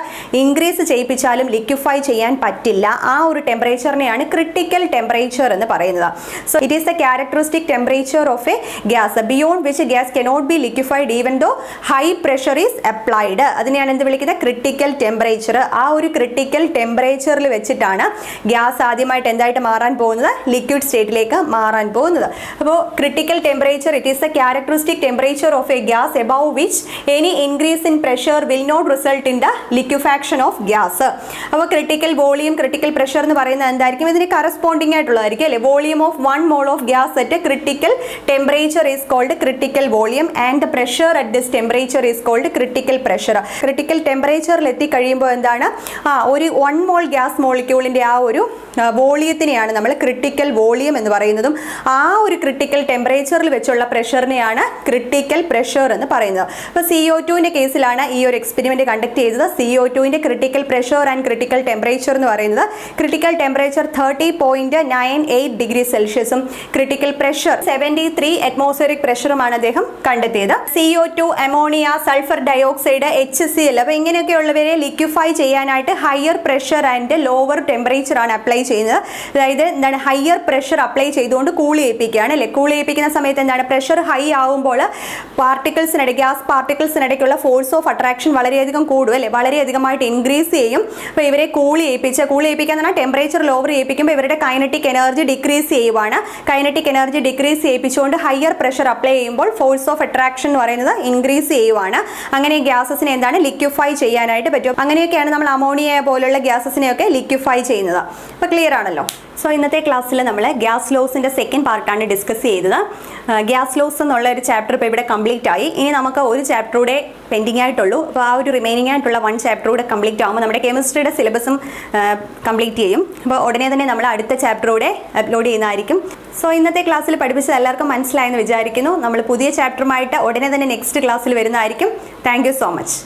ഇൻക്രീസ് ചെയ്യിപ്പിച്ചാലും ലിക്വിഫൈ ചെയ്യാൻ പറ്റില്ല. ആ ഒരു ടെമ്പറേച്ചറിനെയാണ് ക്രിട്ടിക്കൽ ടെമ്പറേച്ചർ എന്ന് പറയുന്നത്. So it is the characteristic temperature of a gas beyond which gas cannot be liquefied even though high pressure is applied. അതിനെയാണ് എന്ത് വിളിക്കുന്നത്, ക്രിട്ടിക്കൽ ടെമ്പറേച്ചർ. ആ ഒരു ക്രിട്ടിക്കൽ ടെമ്പറേച്ചറിൽ വെച്ചിട്ടാണ് ഗ്യാസ് ആദ്യമായിട്ട് എന്തായിട്ട് മാറാൻ പോകുന്നത്, ലിക്വിഡ് സ്റ്റേറ്റിലേക്ക് മാറാൻ പോകുന്നത്. അപ്പോൾ critical temperature it is the characteristic temperature of a gas above which any increase in pressure will not result in the liquefaction of gas. അപ്പോൾ ക്രിട്ടിക്കൽ വോളിയം, ക്രിട്ടിക്കൽ പ്രഷർ എന്ന് പറയുന്നത് എന്തായിരിക്കും, ഇതിന് കറസ്പോണ്ടിങ് ആയിട്ടുള്ളതായിരിക്കും അല്ലേ. Volume of 1 mole of gas at a critical temperature is called critical volume and the pressure at this temperature is called critical pressure. Critical temperature എത്തി കഴിയുമ്പോൾ എന്താണ്, ഒരു 1 mole ഗ്യാസ് മോളിക്യൂളിൻ്റെ ആ ഒരു വോളിയത്തിനെയാണ് നമ്മൾ ക്രിട്ടിക്കൽ വോളിയം എന്ന് പറയുന്നതും ആ ഒരു ക്രിട്ടിക്കൽ ടെമ്പറേച്ചറിൽ വെച്ചുള്ള പ്രഷറിനെയാണ് ക്രിട്ടിക്കൽ പ്രഷർ എന്ന് പറയുന്നത്. അപ്പോൾ CO2ൻ്റെ കേസിലാണ് ഈ ഒരു എക്സ്പെരിമെൻറ്റ് കണ്ടക്ട് ചെയ്തത്. CO2ൻ്റെ critical pressure and critical temperature എന്ന് പറയുന്നത് ക്രിട്ടിക്കൽ ടെമ്പറേച്ചർ 30.98 ഡിഗ്രി സെൽഷ്യസും ക്രിട്ടിക്കൽ പ്രഷർ 73 അറ്റ്മോസ്ഫിയറിക് പ്രഷറുമാണ് അദ്ദേഹം കണ്ടെത്തിയത്. CO2, ammonia, sulphur dioxide, HCl, അപ്പോൾ ഇങ്ങനെയൊക്കെയുള്ളവരെ ലിക്വിഫൈ ചെയ്യാനായിട്ട് higher pressure and lower temperature ആണ് അപ്ലൈ ചെയ്യുന്നത്. അതായത് എന്താണ്, ഹയർ പ്രഷർ അപ്ലൈ ചെയ്തുകൊണ്ട് കൂൾ ചെയ്യിപ്പിക്കുകയാണ് അല്ലേ. കൂൾ ചെയ്യിപ്പിക്കുന്ന സമയത്ത് എന്താണ്, പ്രഷർ ഹൈ ആവുമ്പോൾ പാർട്ടിക്കിൾസിനിടയ്ക്ക്, ഗ്യാസ് പാർട്ടിക്കിൾസിനിടയ്ക്കുള്ള ഫോഴ്സ് ഓഫ് അട്രാക്ഷൻ വളരെയധികം കൂടും അല്ലേ, വളരെയധികമായിട്ട് ഇൻക്രീസ് ചെയ്യും. അപ്പോൾ ഇവരെ കൂൾ ചെയ്യിപ്പിക്കുക എന്ന് പറഞ്ഞാൽ ടെമ്പറേച്ചർ ലോവർ ചെയ്യിപ്പിക്കുമ്പോൾ ഇവരുടെ കൈനറ്റിക് എനർജി ഡിക്രീസ് ചെയ്യുവാണ്. കൈനറ്റിക് എനർജി ഡിക്രീസ് ചെയ്യിപ്പിച്ചുകൊണ്ട് ഹയർ പ്രഷർ അപ്ലൈ ചെയ്യുമ്പോൾ ഫോഴ്സ് ഓഫ് അട്രാക്ഷൻ എന്ന് പറയുന്നത് ഇൻക്രീസ് ചെയ്യുവാണ്. അങ്ങനെ ഗ്യാസസിനെ എന്താണ്, ലിക്വിഫൈ ചെയ്യാനായിട്ട് പറ്റും. അങ്ങനെയൊക്കെയാണ് നമ്മൾ അമോണിയ പോലുള്ള ഗ്യാസസിനെയൊക്കെ ലിക്വിഫൈ ചെയ്യുന്നത്. അപ്പോൾ ക്ലിയർ ആണല്ലോ. സോ ഇന്നത്തെ ക്ലാസ്സിൽ നമ്മൾ ഗ്യാസ് ലോസിൻ്റെ സെക്കൻഡ് പാർട്ടാണ് ഡിസ്കസ് ചെയ്തത്. ഗ്യാസ് ലോസ് എന്നുള്ള ഒരു ചാപ്റ്റർ ഇപ്പോൾ ഇവിടെ കംപ്ലീറ്റ് ആയി. ഇനി നമുക്ക് ഒരു ചാപ്റ്റർ കൂടെ പെൻഡിങ് ആയിട്ടുള്ളൂ. അപ്പോൾ ആ ഒരു റിമൈനിങ് ആയിട്ടുള്ള 1 ചാപ്റ്റർ കൂടെ കംപ്ലീറ്റ് ആകുമ്പോൾ നമ്മുടെ കെമിസ്ട്രിയുടെ സിലബസും കംപ്ലീറ്റ് ചെയ്യും. അപ്പോൾ ഉടനെ തന്നെ നമ്മൾ അടുത്ത ചാപ്റ്റർ കൂടെ അപ്ലോഡ് ചെയ്യുന്നതായിരിക്കും. സോ ഇന്നത്തെ ക്ലാസ്സിൽ പഠിപ്പിച്ചത് എല്ലാവർക്കും മനസ്സിലായെന്ന് വിചാരിക്കുന്നു. നമ്മൾ പുതിയ ചാപ്റ്ററുമായിട്ട് ഉടനെ തന്നെ നെക്സ്റ്റ് ക്ലാസ്സിൽ വരുന്നതായിരിക്കും. Thank you so much.